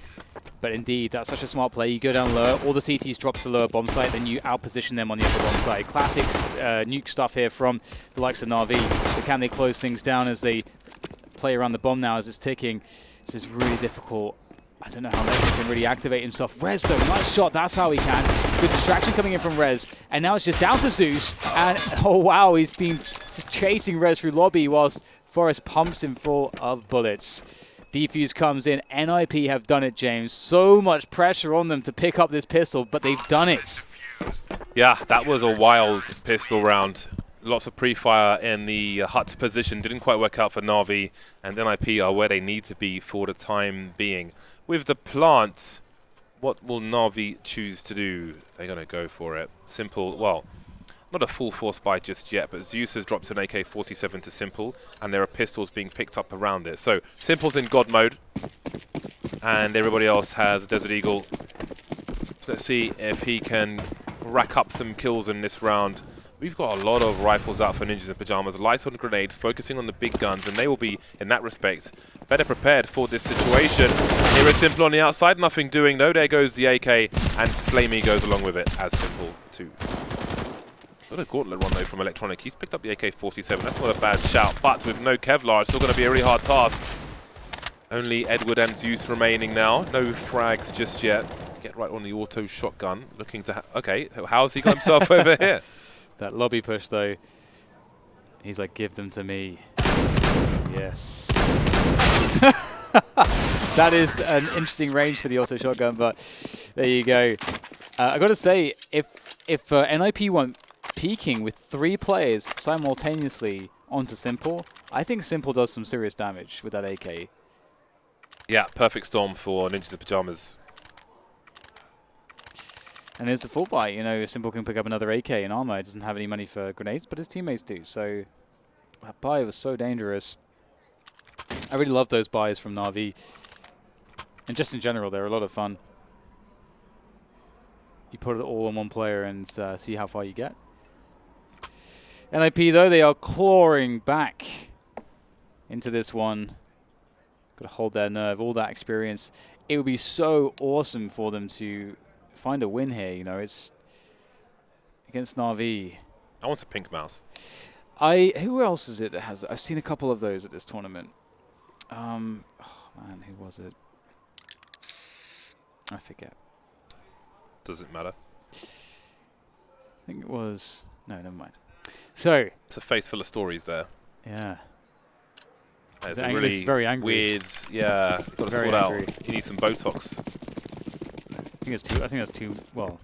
But indeed, that's such a smart play. You go down low, all the CTs drop to the lower bomb site, then you outposition them on the upper bomb site. Classic Nuke stuff here from the likes of Na'Vi. But can they close things down as they play around the bomb now as it's ticking? So it's really difficult. I don't know how Lekro can really activate himself. Rez though, nice shot, that's how he can. Good distraction coming in from Rez. And now it's just down to Zeus. And oh wow, he's been just chasing Rez through lobby whilst Forrest pumps him full of bullets. Defuse comes in. NiP have done it, James. So much pressure on them to pick up this pistol, but they've done it. Yeah, that was a wild pistol round. Lots of pre-fire in the hut position. Didn't quite work out for Na'Vi, and NiP are where they need to be for the time being. With the plant, what will Na'Vi choose to do? They're going to go for it. Simple, well, not a full force buy just yet, but Zeus has dropped an AK-47 to Simple, and there are pistols being picked up around it. So Simple's in God mode, and everybody else has Desert Eagle. So let's see if he can rack up some kills in this round. We've got a lot of rifles out for Ninjas in Pyjamas, light on grenades, focusing on the big guns, and they will be, in that respect, better prepared for this situation. Here is Simple on the outside, nothing doing though. There goes the AK, and Flamey goes along with it as Simple too. Got a gauntlet run though from Electronic. He's picked up the AK-47. That's not a bad shout, but with no Kevlar, it's still going to be a really hard task. Only Edward and Zeus remaining now. No frags just yet. Get right on the auto shotgun. Looking to... okay, how's he got himself over here? That lobby push though. He's like, give them to me. Yes. That is an interesting range for the auto shotgun, but there you go. I got to say, if NiP weren't peeking with 3 players simultaneously onto Simple, I think Simple does some serious damage with that AK. Yeah, perfect storm for Ninjas in Pyjamas. And there's the full buy. Simple can pick up another AK in armor. He doesn't have any money for grenades, but his teammates do. So that buy was so dangerous. I really love those buys from Na'Vi. And just in general, they're a lot of fun. You put it all on one player and see how far you get. NiP, though, they are clawing back into this one. Got to hold their nerve, all that experience. It would be so awesome for them to find a win here. It's against Na'Vi. I want a pink mouse. Who else is it that has? I've seen a couple of those at this tournament. Oh man, who was it? I forget. Does it matter? I think it was... no, never mind. So... it's a face full of stories there. Yeah. It's a really very angry. Weird... yeah, got to sort out. He needs some Botox. I think that's too... well...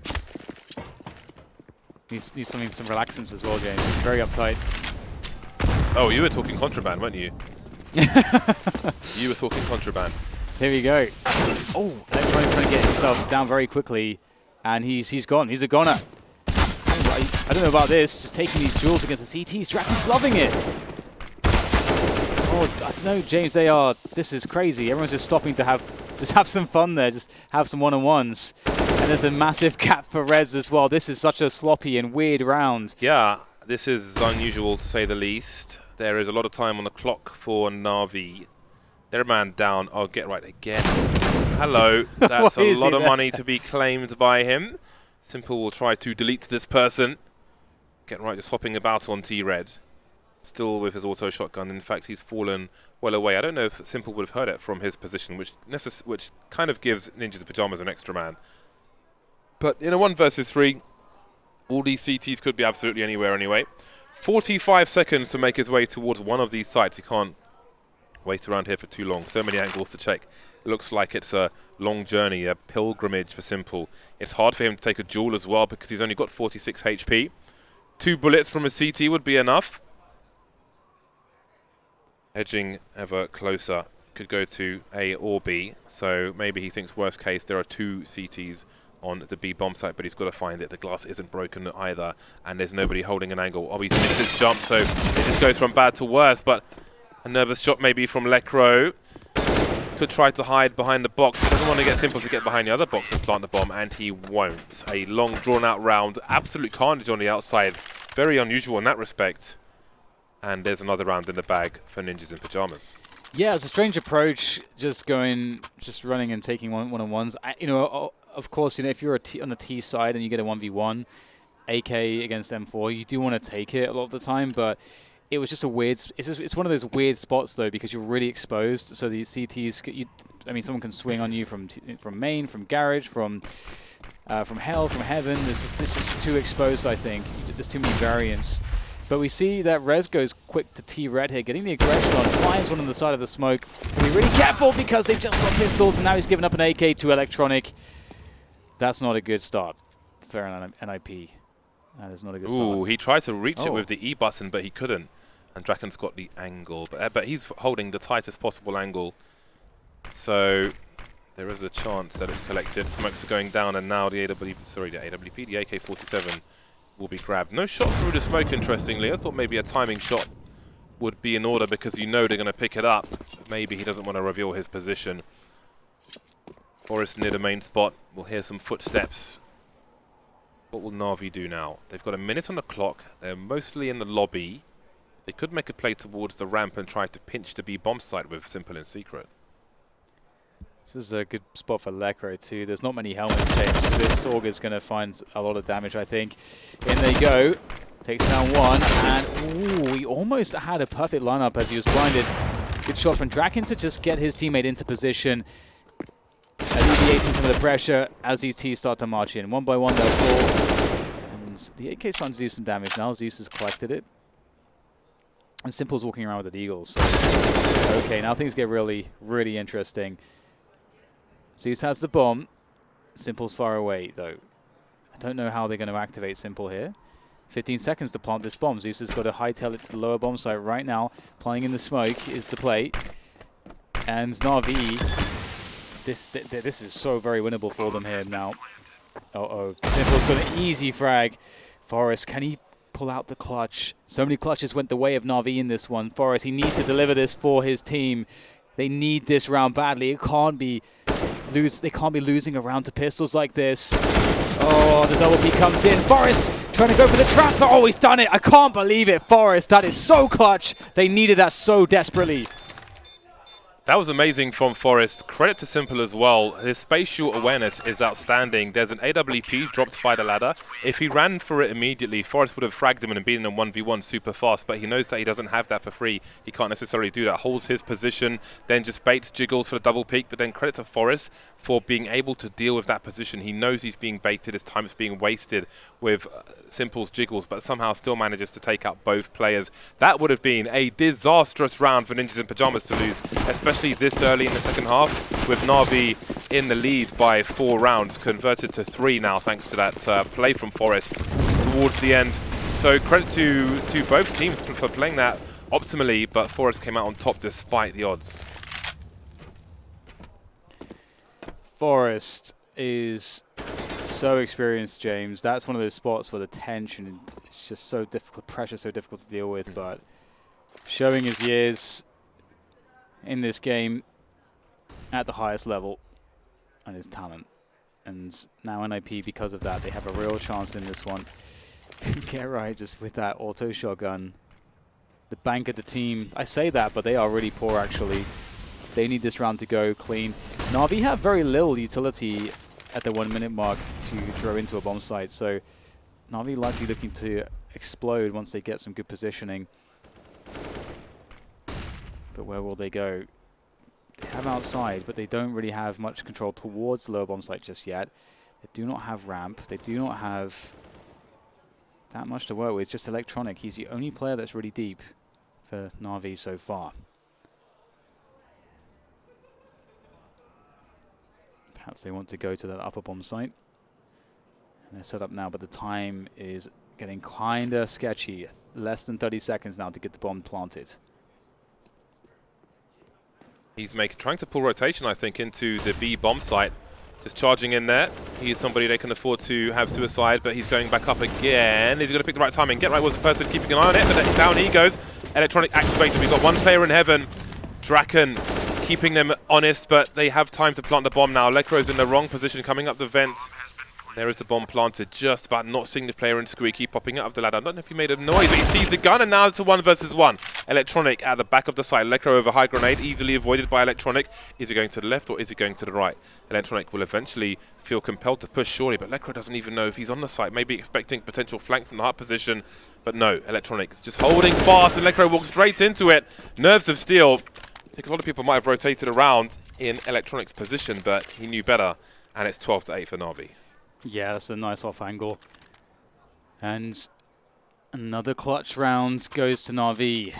Needs some relaxants as well, James. Very uptight. Oh, you were talking contraband, weren't you? You were talking contraband. Here we go. Oh, Electronic trying to get himself down very quickly, and he's gone. He's a goner. I don't know about this. Just taking these duels against the CTs. Draken's loving it. Oh, I don't know, James. This is crazy. Everyone's just stopping to have some fun there. Just have some one-on-ones. And there's a massive gap for Rez as well. This is such a sloppy and weird round. Yeah, this is unusual to say the least. There is a lot of time on the clock for Na'Vi. Their man down. Oh, get right again. Hello. That's a lot of money to be claimed by him. Simple will try to delete this person. Get right, just hopping about on T-Red. Still with his auto shotgun. In fact, he's fallen well away. I don't know if Simple would have heard it from his position, which kind of gives Ninjas in Pyjamas an extra man. But in a 1 versus 3, all these CTs could be absolutely anywhere anyway. 45 seconds to make his way towards one of these sites. He can't wait around here for too long. So many angles to check. It looks like it's a long journey, a pilgrimage for Simple. It's hard for him to take a duel as well because he's only got 46 HP. 2 bullets from a CT would be enough. Edging ever closer. Could go to A or B. So maybe he thinks worst case there are 2 CTs on the B bomb site, but he's got to find it. The glass isn't broken either, and there's nobody holding an angle. Oh, he's missed his jump, so it just goes from bad to worse, but a nervous shot maybe from Lekro. Could try to hide behind the box. He doesn't want to get Simple to get behind the other box and plant the bomb, and he won't. A long, drawn-out round. Absolute carnage on the outside. Very unusual in that respect. And there's another round in the bag for Ninjas in Pyjamas. Yeah, it's a strange approach, just running and taking one-on-ones. Of course, if you're on the T side and you get a 1v1, AK against M4, you do want to take it a lot of the time, but it was just a weird. It's one of those weird spots though, because you're really exposed. So the CTs, someone can swing on you from main, from garage, from hell, from heaven. It's just too exposed. I think there's too many variants. But we see that Rez goes quick to T-Red here, getting the aggression on, finds one on the side of the smoke. Be really careful because they've just got pistols, and now he's given up an AK to Electronic. That's not a good start for an NiP. That is not a good start. Ooh, he tried to reach it with the E button, but he couldn't. And Draken's got the angle, but he's holding the tightest possible angle. So there is a chance that it's collected. Smokes are going down, and now the AWP, the AK-47 will be grabbed. No shot through the smoke, interestingly. I thought maybe a timing shot would be in order because they're going to pick it up. Maybe he doesn't want to reveal his position. Forest near the main spot. We'll hear some footsteps. What will Na'Vi do now? They've got a minute on the clock. They're mostly in the lobby. They could make a play towards the ramp and try to pinch the B bomb site with Simple in secret. This is a good spot for Lekro too. There's not many helmets, James. So this Augur's going to find a lot of damage, I think. In they go. Takes down one. And ooh, he almost had a perfect lineup as he was blinded. Good shot from Draken to just get his teammate into position. Alleviating some of the pressure as these T's start to march in. One by one they'll fall. And the AK's starting to do some damage now. Zeus has collected it. And Simple's walking around with the Eagles. So okay, now things get really, really interesting. Zeus has the bomb. Simple's far away, though. I don't know how they're going to activate Simple here. 15 seconds to plant this bomb. Zeus has got to hightail it to the lower bomb site right now. Playing in the smoke is the play. And Na'Vi, this is so very winnable for them here now. Uh-oh. Simple's got an easy frag. Forest, can he pull out the clutch? So many clutches went the way of Na'Vi in this one. Forest, he needs to deliver this for his team. They need this round badly. It can't be they can't be losing a round to pistols like this. Oh, the double P comes in. Forest trying to go for the transfer. Oh, he's done it. I can't believe it. Forest, that is so clutch. They needed that so desperately. That was amazing from Forest. Credit to Simple as well. His spatial awareness is outstanding. There's an AWP dropped by the ladder. If he ran for it immediately, Forest would have fragged him and beaten him 1v1 super fast, but he knows that he doesn't have that for free. He can't necessarily do that. Holds his position, then just baits jiggles for the double peek, but then credit to Forest for being able to deal with that position. He knows he's being baited, his time is being wasted with Simple's jiggles, but somehow still manages to take out both players. That would have been a disastrous round for Ninjas in Pyjamas to lose, especially this early in the second half, with Na'Vi in the lead by 4 rounds, converted to 3 now thanks to that play from Forest towards the end. So credit to both teams for playing that optimally, but Forest came out on top despite the odds. Forest is so experienced, James. That's one of those spots where the tension is just so difficult, pressure so difficult to deal with, but showing his years in this game at the highest level and his talent. And now NiP, because of that, they have a real chance in this one. Get right, just with that auto shotgun. The bank of the team, I say that, but they are really poor actually. They need this round to go clean. Na'Vi have very little utility at the 1 minute mark to throw into a bomb site, so Na'Vi likely looking to explode once they get some good positioning. But where will they go? They have outside, but they don't really have much control towards the lower bomb site just yet. They do not have ramp. They do not have that much to work with. Just Electronic. He's the only player that's really deep for Na'Vi so far. Perhaps they want to go to that upper bomb site. And they're set up now, but the time is getting kind of sketchy. Less than 30 seconds now to get the bomb planted. He's trying to pull rotation, I think, into the B bomb site. Just charging in there. He is somebody they can afford to have suicide, but he's going back up again. Is he going to pick the right timing? Get right was the person keeping an eye on it, but then down he goes. Electronic activated. We've got one player in heaven. Draken keeping them honest, but they have time to plant the bomb now. Lekro's in the wrong position, coming up the vent. There is the bomb planted, just about not seeing the player in Squeaky popping out of the ladder. I don't know if he made a noise, but he sees the gun, and now it's a 1 versus 1. Electronic at the back of the site. Lekro over high grenade, easily avoided by Electronic. Is he going to the left or is he going to the right? Electronic will eventually feel compelled to push surely, but Lekro doesn't even know if he's on the site. Maybe expecting potential flank from the hut position, but no. Electronic is just holding fast, and Lekro walks straight into it. Nerves of steel. I think a lot of people might have rotated around in Electronic's position, but he knew better, and it's 12-8 for Na'Vi. Yeah, that's a nice off angle. And another clutch round goes to Na'Vi.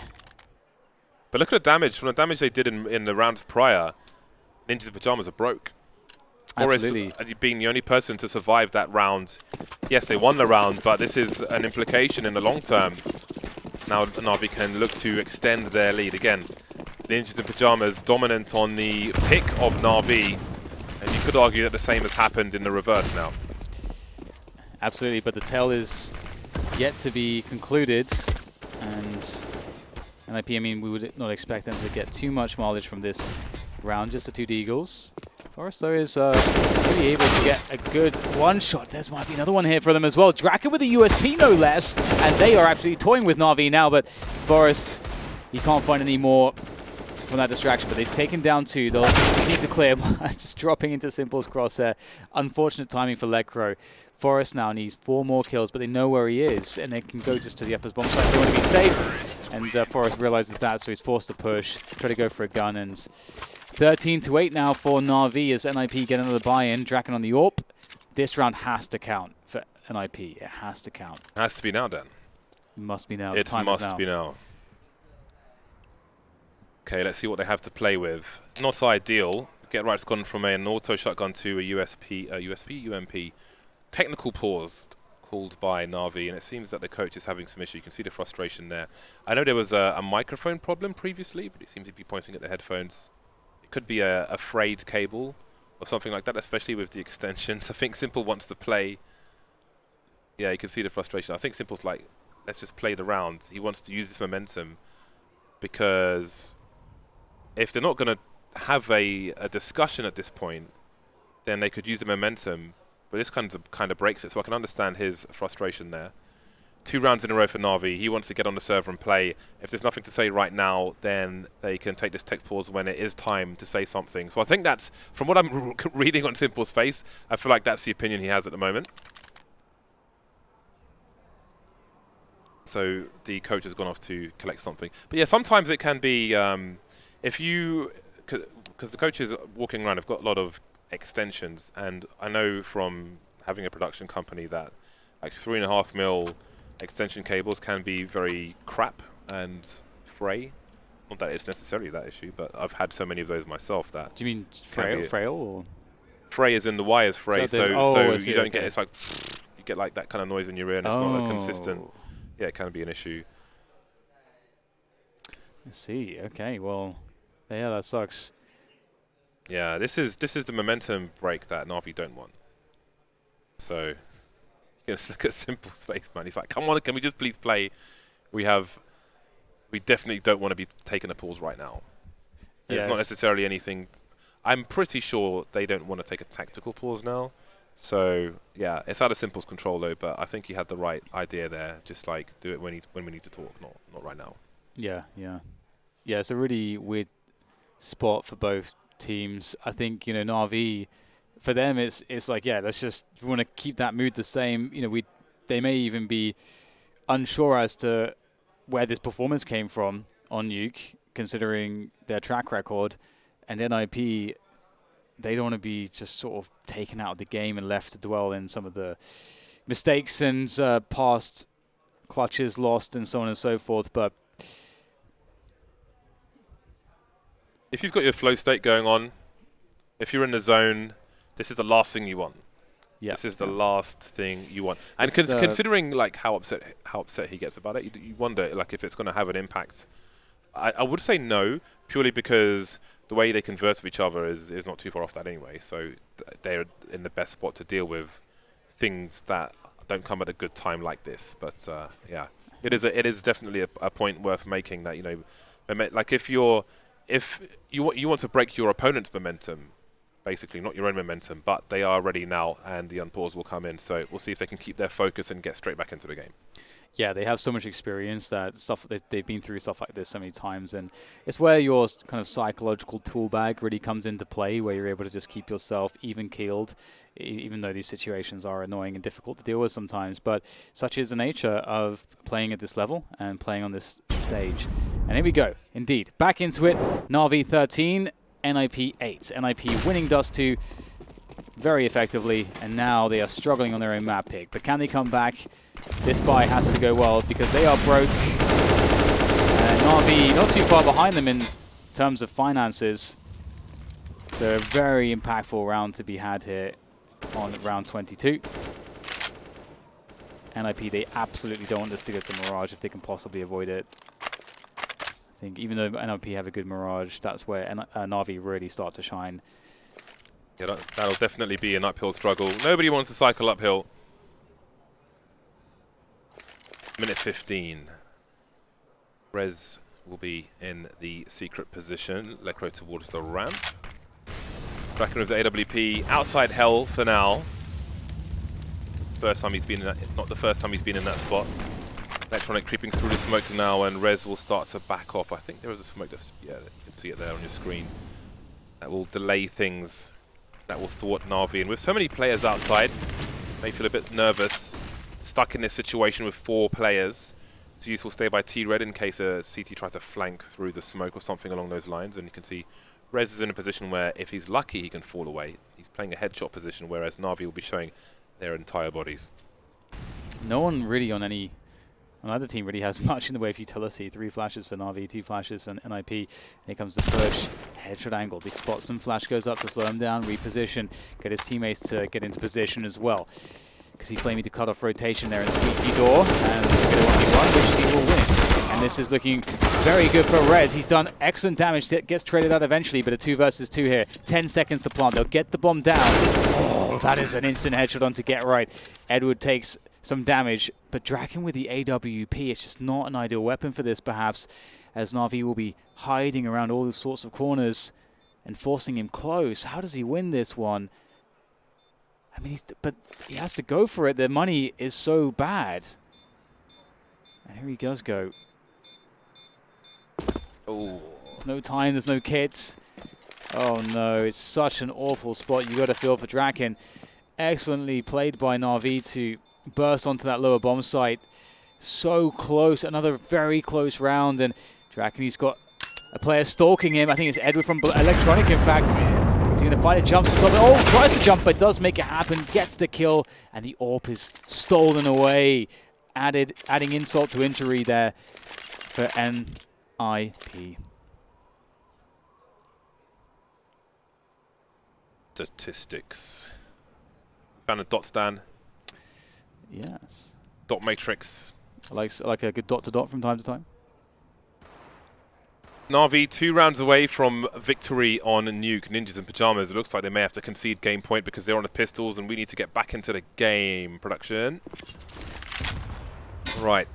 But look at the damage. From the damage they did in the round prior, Ninja's pajamas are broke. Absolutely. Forrest being the only person to survive that round. Yes, they won the round, but this is an implication in the long term. Now Na'Vi can look to extend their lead again. The Ninjas in pajamas dominant on the pick of Na'Vi. And you could argue that the same has happened in the reverse now. Absolutely, but the tale is yet to be concluded. And NiP, I mean, we would not expect them to get too much mileage from this round, just the 2 Deagles. Forrest, though, is really able to get a good one shot. There's might be another one here for them as well. Draken with a USP, no less. And they are actually toying with Na'Vi now, but Forrest, he can't find any more from that distraction, but they've taken down 2. They'll need to clear. Just dropping into Simple's crosshair. Unfortunate timing for Lekro. Forrest now needs 4 more kills, but they know where he is, and they can go just to the upper bomb site. They want to be safe, and Forrest realizes that, so he's forced to push, try to go for a gun, and 13-8 now for Na'Vi as NiP get another buy-in. Draken on the AWP. This round has to count for NiP. It has to count. It has to be now, Dan. Must be now. It must be now. Okay, let's see what they have to play with. Not ideal. Get right's gone from an auto shotgun to a UMP. Technical pause called by Na'Vi, and it seems that the coach is having some issue. You can see the frustration there. I know there was a microphone problem previously, but he seems to be pointing at the headphones. It could be a frayed cable or something like that, especially with the extensions. I think Simple wants to play. Yeah, you can see the frustration. I think Simple's like, let's just play the round. He wants to use this momentum because if they're not going to have a discussion at this point, then they could use the momentum. But this kind of breaks it, so I can understand his frustration there. 2 rounds in a row for Na'Vi. He wants to get on the server and play. If there's nothing to say right now, then they can take this tech pause when it is time to say something. So I think that's, from what I'm reading on Simple's face, I feel like that's the opinion he has at the moment. So the coach has gone off to collect something. But yeah, sometimes it can be, if you, because the coaches walking around have got a lot of extensions, and I know from having a production company that like 3.5 mil extension cables can be very crap and fray. Not that it's necessarily that issue, but I've had so many of those myself that. Do you mean frail or? Fray is in the wires fray, so you don't get, it's like, you get like that kind of noise in your ear, and it's not like consistent. Yeah, it can be an issue. I see. Okay, well, yeah, that sucks. Yeah, this is the momentum break that Na'Vi don't want. So, let's look at Simple's face, man. He's like, come on, can we just please play? We definitely don't want to be taking a pause right now. It's not necessarily anything. I'm pretty sure they don't want to take a tactical pause now. So, yeah, it's out of Simple's control, though, but I think he had the right idea there. Just, like, do it when we need to talk, not right now. Yeah, yeah. Yeah, it's a really weird spot for both teams. I think, you know, Na'Vi, for them, it's like, yeah, let's just want to keep that mood the same. You know, they may even be unsure as to where this performance came from on Nuke, considering their track record. And NiP, they don't want to be just sort of taken out of the game and left to dwell in some of the mistakes and past clutches lost and so on and so forth. But if you've got your flow state going on, if you're in the zone, this is the last thing you want. yeah, This is the last thing you want. And considering like how upset he gets about it, you wonder like if it's going to have an impact. I would say no, purely because the way they converse with each other is not too far off that anyway. So they're in the best spot to deal with things that don't come at a good time like this. But yeah, it is definitely a point worth making that, you know, like if you want to break your opponent's momentum, basically not your own momentum, but they are ready now and the unpause will come in. So we'll see if they can keep their focus and get straight back into the game. Yeah, they have so much experience that they've been through stuff like this so many times, and it's where your kind of psychological tool bag really comes into play, where you're able to just keep yourself even keeled, even though these situations are annoying and difficult to deal with sometimes. But such is the nature of playing at this level and playing on this stage. And here we go, indeed, back into it. Na'Vi 13, NiP 8. NiP winning Dust 2 very effectively, and now they are struggling on their own map pick. But can they come back? This buy has to go well because they are broke. Na'Vi not too far behind them in terms of finances. So a very impactful round to be had here on round 22. NiP, they absolutely don't want this to go to Mirage if they can possibly avoid it. I think even though NiP have a good Mirage, that's where Na'Vi really start to shine. Yeah, that'll definitely be an uphill struggle. Nobody wants to cycle uphill. Minute 15. Rez will be in the secret position. Lecro towards the ramp. Draken with the AWP outside hell for now. First time he's been in that, not the first time he's been in that spot. Electronic creeping through the smoke now, and Rez will start to back off. I think there is a smoke that's, yeah, you can see it there on your screen. That will delay things. That will thwart Na'Vi. And with so many players outside, may feel a bit nervous. Stuck in this situation with 4 players. It's a useful stay by T-Red in case a CT tries to flank through the smoke or something along those lines. And you can see Rez is in a position where if he's lucky, he can fall away. He's playing a headshot position, whereas Na'Vi will be showing their entire bodies. No one really on either team really has much in the way of utility. 3 flashes for Na'Vi, 2 flashes for NiP. Here comes the push. Headshot angle. They spot some. Flash goes up to slow him down. Reposition. Get his teammates to get into position as well. Because he flaming to cut off rotation there and squeaky door. And get a 1v1, which he will win. And this is looking very good for Rez. He's done excellent damage. Gets traded out eventually, but a 2 versus 2 here. 10 seconds to plant. They'll get the bomb down. Oh, that is an instant headshot on to get right. Edward takes some damage, but Draken with the AWP, it's just not an ideal weapon for this, perhaps, as Na'Vi will be hiding around all sorts of corners and forcing him close. How does he win this one? I mean, but he has to go for it. The money is so bad. And here he does go. Oh, There's no time, there's no kits. Oh no, it's such an awful spot. You got to feel for Draken. Excellently played by Na'Vi to burst onto that lower bomb site. So close, another very close round, and Draken, he's got a player stalking him. I think it's Edward from Electronic, in fact. Is he going to fight it? Jumps on top. Oh, tries to jump, but does make it happen. Gets the kill, and the AWP is stolen away. Adding insult to injury there for NiP. statistics. Found a dot stand. Yes. Dot matrix. I like a good dot to dot from time to time. Na'Vi 2 rounds away from victory on Nuke. Ninjas in Pyjamas. It looks like they may have to concede game point because they're on the pistols and we need to get back into the game. Production. Right.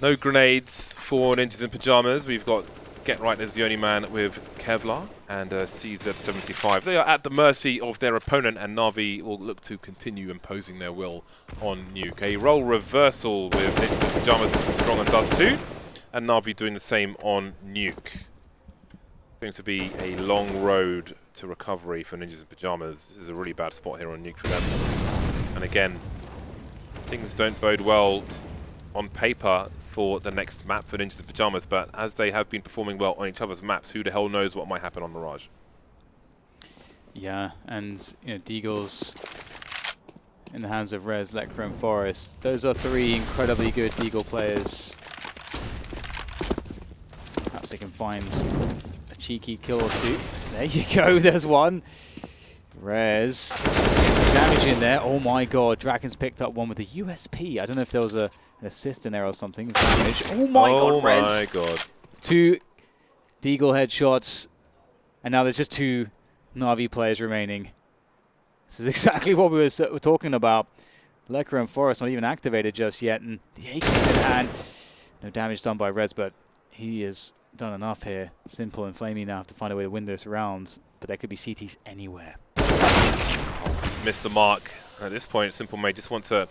No grenades for Ninjas in Pyjamas. We've got Get Right as the only man with Kevlar and CZ75. They are at the mercy of their opponent, and Na'Vi will look to continue imposing their will on Nuke. A role reversal with Ninjas in Pyjamas and Strong and does too, and Na'Vi doing the same on Nuke. It's going to be a long road to recovery for Ninjas in Pyjamas. This is a really bad spot here on Nuke for them. And again, things don't bode well on paper for the next map for Ninjas in Pyjamas, but as they have been performing well on each other's maps, who the hell knows what might happen on Mirage? Yeah, and you know, Deagle's in the hands of Rez, Lekra, and Forest. Those are 3 incredibly good Deagle players. Perhaps they can find a cheeky kill or 2. There you go, there's one. Rez gets some damage in there. Oh my god, Draken's picked up one with a USP. I don't know if there was an assist in there or something. Oh my god, Rez! Oh my god. 2 Deagle headshots, and now there's just 2 Na'Vi players remaining. This is exactly what we were talking about. Lekra and Forest not even activated just yet, and the AK in hand. No damage done by Rez, but he has done enough here. Simple and Flamey now have to find a way to win this round, but there could be CTs anywhere. Missed the mark. At this point, Simple may just want to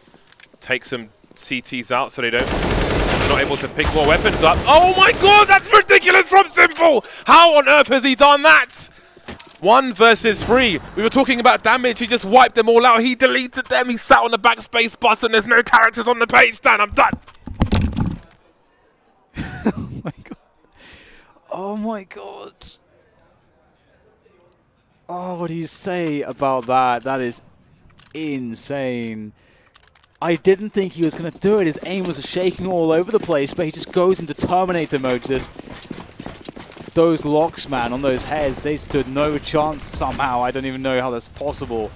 take some CTs out so they're not able to pick more weapons up. Oh my god, that's ridiculous from Simple! How on earth has he done that? 1 versus 3. We were talking about damage, he just wiped them all out. He deleted them, he sat on the backspace button. There's no characters on the page, Dan, I'm done. Oh my god. Oh my god. Oh, what do you say about that? That is insane. I didn't think he was going to do it. His aim was shaking all over the place, but he just goes into Terminator mode. Just those locks, man, on those heads, they stood no chance somehow. I don't even know how that's possible.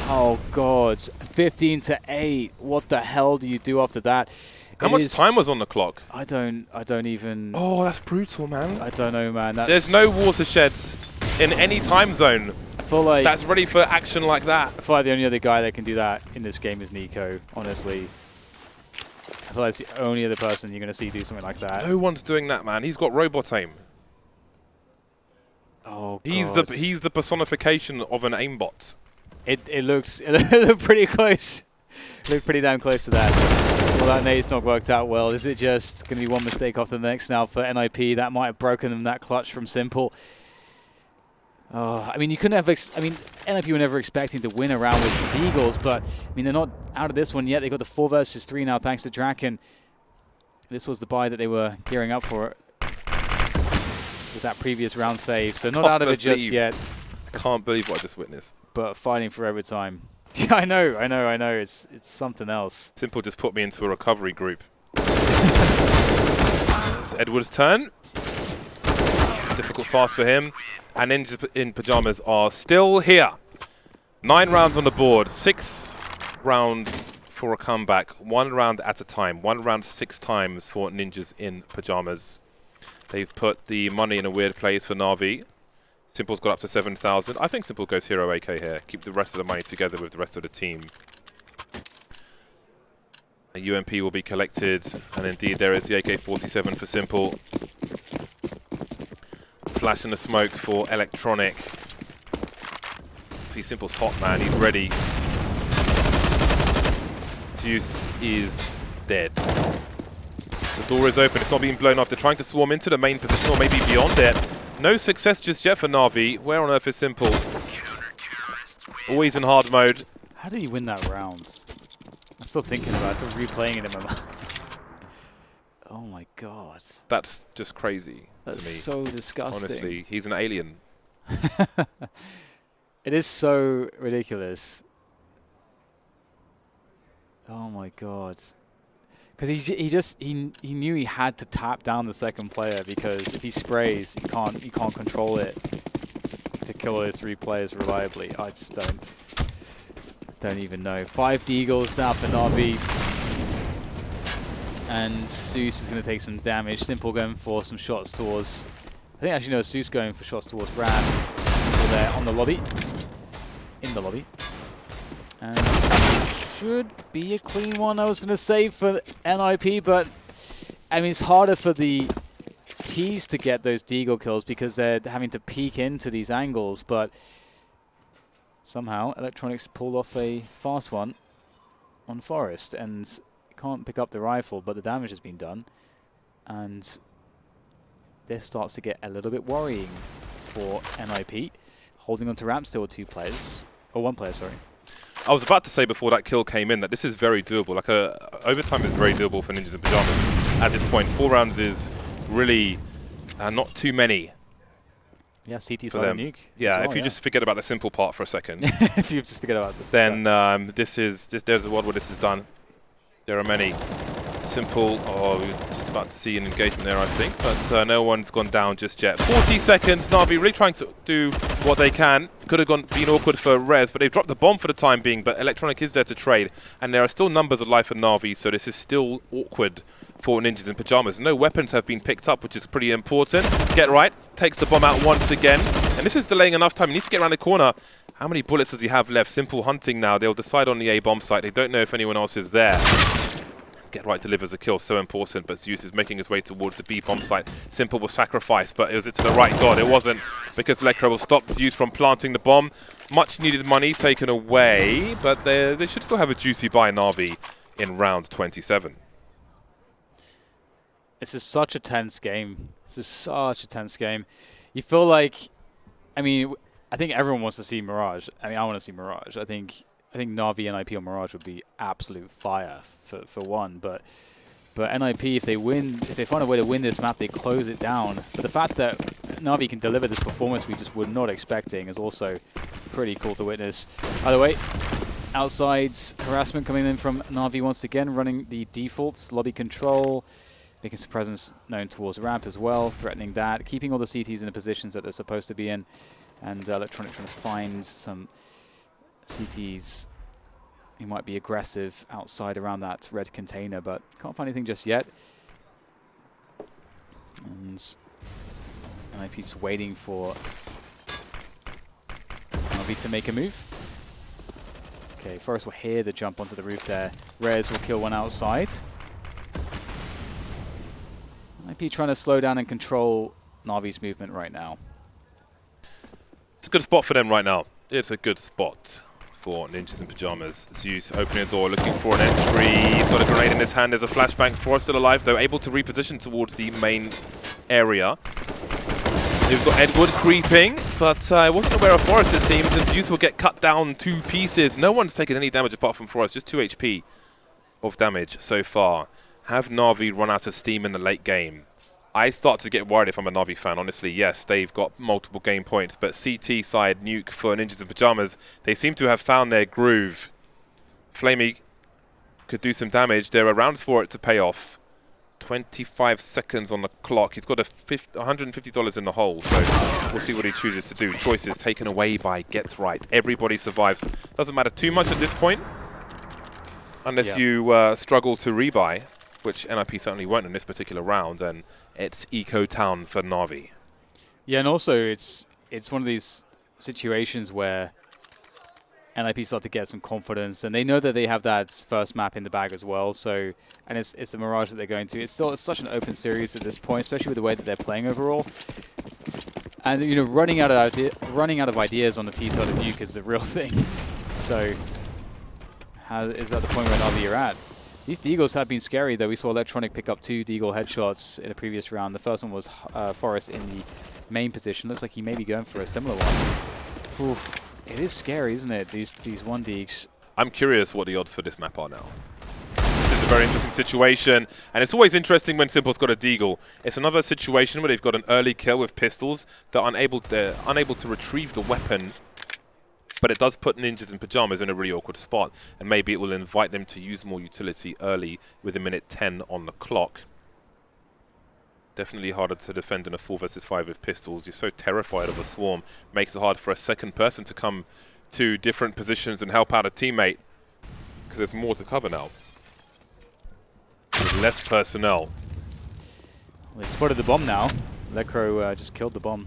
Oh god, 15-8. What the hell do you do after that? How much time was on the clock? I don't even. Oh, that's brutal, man. I don't know, man. There's no watersheds in any time zone. I feel like that's ready for action like that. I feel like the only other guy that can do that in this game is Nico, honestly. I feel like it's the only other person you're going to see do something like that. No one's doing that, man. He's got robot aim. Oh, he's the personification of an aimbot. It looks pretty close. Look pretty damn close to that. Well, that nade's not worked out well. Is it just going to be one mistake after the next now for NiP? That might have broken them that clutch from Simple. I mean, you couldn't have. NiP were never expecting to win around with the Eagles, but I mean, they're not out of this one yet. They got the 4 versus 3 now, thanks to Draken. This was the buy that they were gearing up for with that previous round save, so not out of it just yet. I can't believe what I just witnessed. But fighting for overtime. I know. It's something else. Simple just put me into a recovery group. It's Edward's turn. Difficult task for him. And Ninjas in Pyjamas are still here. 9 rounds on the board. 6 rounds for a comeback. 1 round at a time. 1 round 6 times for Ninjas in Pyjamas. They've put the money in a weird place for Na'Vi. Simple's got up to 7,000. I think Simple goes Hero AK here. Keep the rest of the money together with the rest of the team. A UMP will be collected, and indeed there is the AK-47 for Simple. Flash in the smoke for Electronic. See, Simple's hot, man. He's ready. Zeus is dead. The door is open. It's not being blown off. They're trying to swarm into the main position or maybe beyond it. No success just yet for Na'Vi. Where on earth is Simple? Always in hard mode. How did he win that round? I'm still thinking about it. I'm still replaying it in my mind. Oh my god. That's just crazy to me. That's so disgusting. Honestly, he's an alien. It is so ridiculous. Oh my god. Because he knew he had to tap down the second player, because if he sprays, you can't control it to kill those 3 players reliably. I just don't even know. 5 Deagles now for Na'Vi. And Zeus is going to take some damage. Simple going for some shots towards think actually no, Zeus going for shots towards Ram. People there on the lobby. In the lobby. And should be a clean one, I was going to say, for NiP, but I mean, it's harder for the T's to get those deagle kills because they're having to peek into these angles, but somehow Electronics pulled off a fast one on Forest, and can't pick up the rifle, but the damage has been done, and this starts to get a little bit worrying for NiP, holding on to ramp still with 2 players, or 1 player, sorry. I was about to say before that kill came in that this is very doable. Like overtime is very doable for Ninjas in Pyjamas. At this point, 4 rounds is really not too many. Yeah, CT side of Nuke. Yeah, well, if you just forget about the simple part for a second. If you just forget about this. Then there's a world where this is done. There are many simple. Oh, we're just about to see an engagement there, I think, but no one's gone down just yet. 40 seconds. Na'Vi really trying to do what they can. Could have been awkward for Rez, but they've dropped the bomb for the time being. But Electronic is there to trade, and there are still numbers of life for Na'Vi, so this is still awkward for Ninjas in Pyjamas. No weapons have been picked up, which is pretty important. Get right, takes the bomb out once again, and this is delaying enough time. He needs to get around the corner. How many bullets does he have left? Simple hunting now. They'll decide on the A bomb site. They don't know if anyone else is there. Get right delivers a kill, so important, but Zeus is making his way towards the B bomb site. Simple was sacrificed, but was it to the right? God, it wasn't, because Electro will stop Zeus from planting the bomb. Much needed money taken away, but they should still have a juicy buy Na'Vi in round 27. This is such a tense game. This is such a tense game. You feel like, I mean, I think everyone wants to see Mirage. I mean, I want to see Mirage. I think Na'Vi and NiP on Mirage would be absolute fire for one, but NiP, if they find a way to win this map, they close it down. But the fact that Na'Vi can deliver this performance we just were not expecting is also pretty cool to witness. By the way, outside harassment coming in from Na'Vi once again, running the defaults, lobby control, making some presence known towards ramp as well, threatening that, keeping all the CTs in the positions that they're supposed to be in, and Electronic trying to find some CTs who might be aggressive outside around that red container, but can't find anything just yet. And NiP's waiting for Na'Vi to make a move. Okay, Forest will hear the jump onto the roof there. Rez will kill one outside. NiP trying to slow down and control Na'Vi's movement right now. It's a good spot for them right now. It's a good spot for Ninjas in Pyjamas. Zeus opening a door, looking for an entry. He's got a grenade in his hand. There's a flashbang. Forest still alive, though, able to reposition towards the main area. We've got Edward creeping, but I wasn't aware of Forest, it seems, and Zeus will get cut down 2 pieces. No one's taken any damage apart from Forest, just 2 HP of damage so far. Have Na'Vi run out of steam in the late game? I start to get worried if I'm a Na'Vi fan, honestly. Yes, they've got multiple game points, but CT side Nuke for Ninjas in Pyjamas, they seem to have found their groove. Flamey could do some damage. There are rounds for it to pay off. 25 seconds on the clock. He's got $150 in the hole, so we'll see what he chooses to do. Choices taken away by Gets Right. Everybody survives. Doesn't matter too much at this point, unless you struggle to rebuy, which NiP certainly won't in this particular round, and it's Eco Town for Na'Vi. Yeah, and also it's one of these situations where NiP start to get some confidence, and they know that they have that first map in the bag as well. So, and it's a Mirage that they're going to. It's such an open series at this point, especially with the way that they're playing overall. And you know, running out of ideas on the T side of Nuke is the real thing. So, how is that the point where Na'Vi are at? These deagles have been scary, though. We saw Electronic pick up 2 deagle headshots in a previous round. The first one was Forest in the main position. Looks like he may be going for a similar one. Oof. It is scary, isn't it? These 1Ds. I'm curious what the odds for this map are now. This is a very interesting situation, and it's always interesting when Simple's got a deagle. It's another situation where they've got an early kill with pistols. They're unable to retrieve the weapon, but it does put Ninjas in Pyjamas in a really awkward spot, and maybe it will invite them to use more utility early with a minute 10 on the clock. Definitely harder to defend in a 4 versus 5 with pistols. You're so terrified of a swarm. Makes it hard for a second person to come to different positions and help out a teammate, because there's more to cover now. With less personnel. Well, they spotted the bomb now. Lecro just killed the bomb.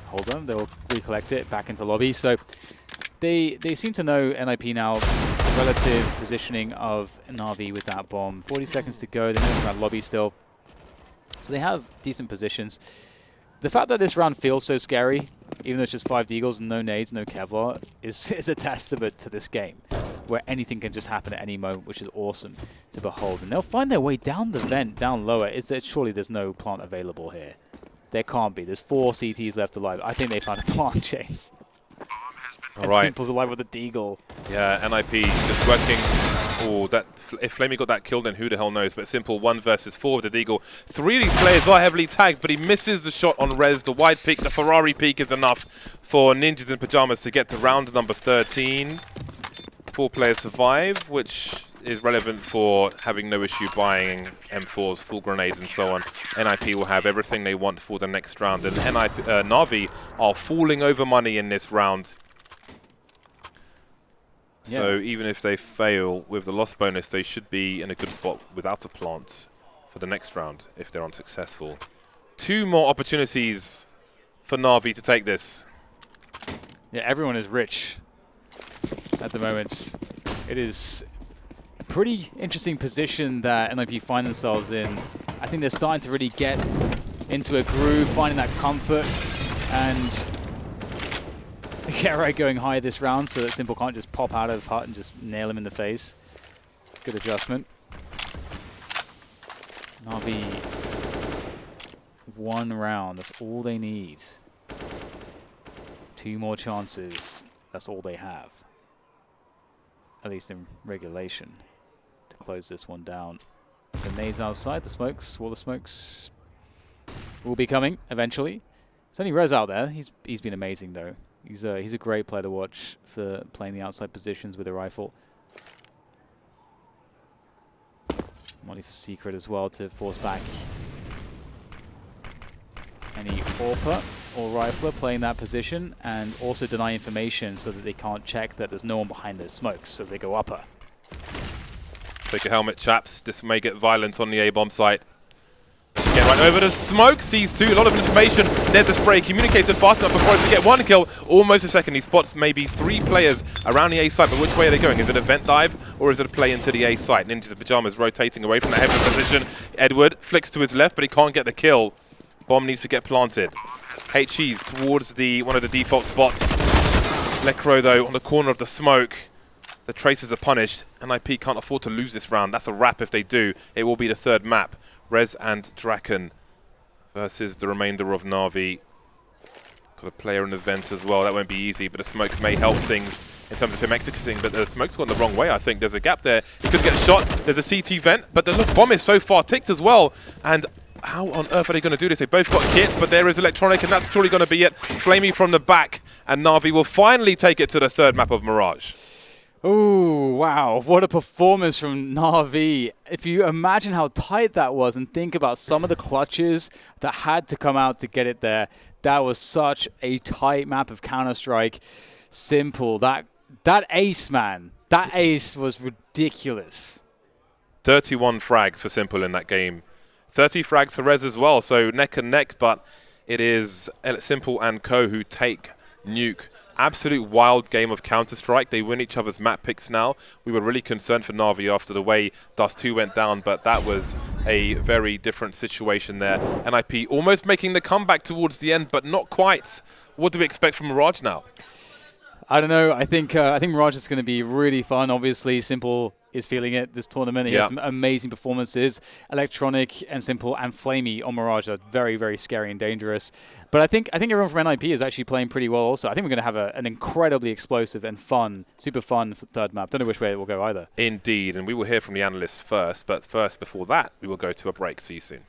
Hold them. They'll recollect it back into lobby. So they seem to know NiP now, relative positioning of Na'Vi with that bomb. 40 seconds to go. They know it's about lobby still. So they have decent positions. The fact that this round feels so scary, even though it's just 5 deagles and no nades, no Kevlar, is a testament to this game, where anything can just happen at any moment, which is awesome to behold. And they'll find their way down the vent, down lower. Surely there's no plant available here. There can't be. There's 4 CTs left alive. I think they found a plant, James. All right. Simple's alive with a deagle. Yeah, NiP just working. Oh, that if Flamey got that kill, then who the hell knows? But Simple 1 versus 4 with the deagle. 3 of these players are heavily tagged, but he misses the shot on Rez. The wide peak, the Ferrari peak is enough for Ninjas in Pajamas to get to round number 13. 4 players survive, which is relevant for having no issue buying M4s, full grenades and so on. NiP will have everything they want for the next round. And Na'Vi are falling over money in this round. So even if they fail with the loss bonus, they should be in a good spot without a plant for the next round if they're unsuccessful. 2 more opportunities for Na'Vi to take this. Yeah, everyone is rich at the moment. It is a pretty interesting position that NiP find themselves in. I think they're starting to really get into a groove, finding that comfort, and get right going high this round so that Simple can't just pop out of hut and just nail him in the face. Good adjustment. Na'Vi, 1 round, that's all they need. 2 more chances, that's all they have. At least in regulation, to close this one down. So nades outside, the smokes, wall of smokes will be coming eventually. There's only Rez out there. He's been amazing though. He's a great player to watch for playing the outside positions with a rifle. Molly for Secret as well to force back any AWPer or Rifler playing that position, and also deny information so that they can't check that there's no one behind those smokes as they go upper. Take a helmet, chaps. This may get violent on the A-bomb site. Get right over the smoke, sees 2, a lot of information. There's a spray, communicates it fast enough for Forrest to get 1 kill. Almost a second, he spots maybe 3 players around the A site, but which way are they going? Is it a vent dive, or is it a play into the A site? Ninjas in Pajamas rotating away from the heavy position. Edward flicks to his left, but he can't get the kill. Bomb needs to get planted. HE's towards one of the default spots. Lecro, though, on the corner of the smoke. The Tracers are punished. NiP can't afford to lose this round. That's a wrap if they do. It will be the 3rd map. Rez and Draken versus the remainder of Na'Vi. Got a player in the vent as well. That won't be easy, but the smoke may help things in terms of him executing. But the smoke's gone the wrong way, I think. There's a gap there. He could get shot. There's a CT vent, but the bomb is so far ticked as well. And how on earth are they going to do this? They both got kits, but there is electronic, and that's truly going to be it. Flamey from the back, and Na'Vi will finally take it to the 3rd map of Mirage. Ooh, wow, what a performance from Na'Vi. If you imagine how tight that was and think about some of the clutches that had to come out to get it there, that was such a tight map of Counter-Strike. Simple, that ace, man, that ace was ridiculous. 31 frags for Simple in that game. 30 frags for Rez as well, so neck and neck, but it is Simple and Co who take Nuke. Absolute wild game of Counter-Strike. They win each other's map picks now. We were really concerned for Na'Vi after the way Dust 2 went down, but that was a very different situation there. NiP almost making the comeback towards the end, but not quite. What do we expect from Mirage now? I don't know. I think Mirage is going to be really fun. Obviously, Simple is feeling it this tournament. He has some amazing performances. Electronic and Simple and Flamey on Mirage are very, very scary and dangerous. But I think everyone from NiP is actually playing pretty well also. I think we're going to have an incredibly explosive and fun, super fun 3rd map. Don't know which way it will go either. Indeed, and we will hear from the analysts first. But first, before that, we will go to a break. See you soon.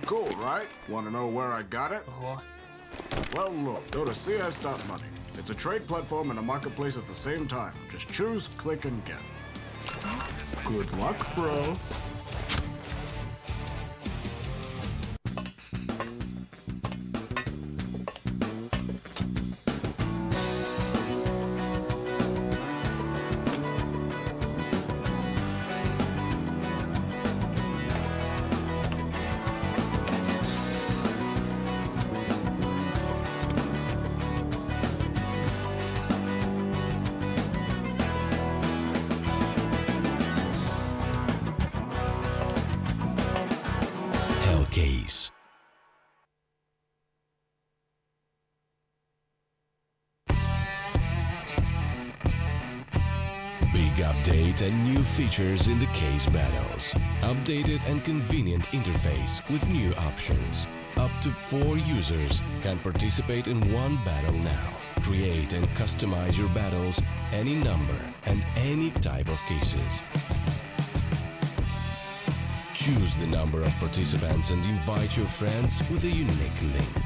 cool, right? Want to know where I got it? Well, look, go to cs.money. It's a trade platform and a marketplace at the same time. Just choose, click, and get. Good luck, bro. Case. Big update and new features in the case battles. Updated and convenient interface with new options. Up to 4 users can participate in one battle now. Create and customize your battles, any number and any type of cases. Choose the number of participants and invite your friends with a unique link.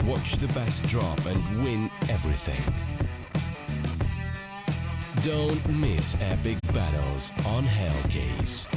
Watch the best drop and win everything. Don't miss epic battles on Hellcase.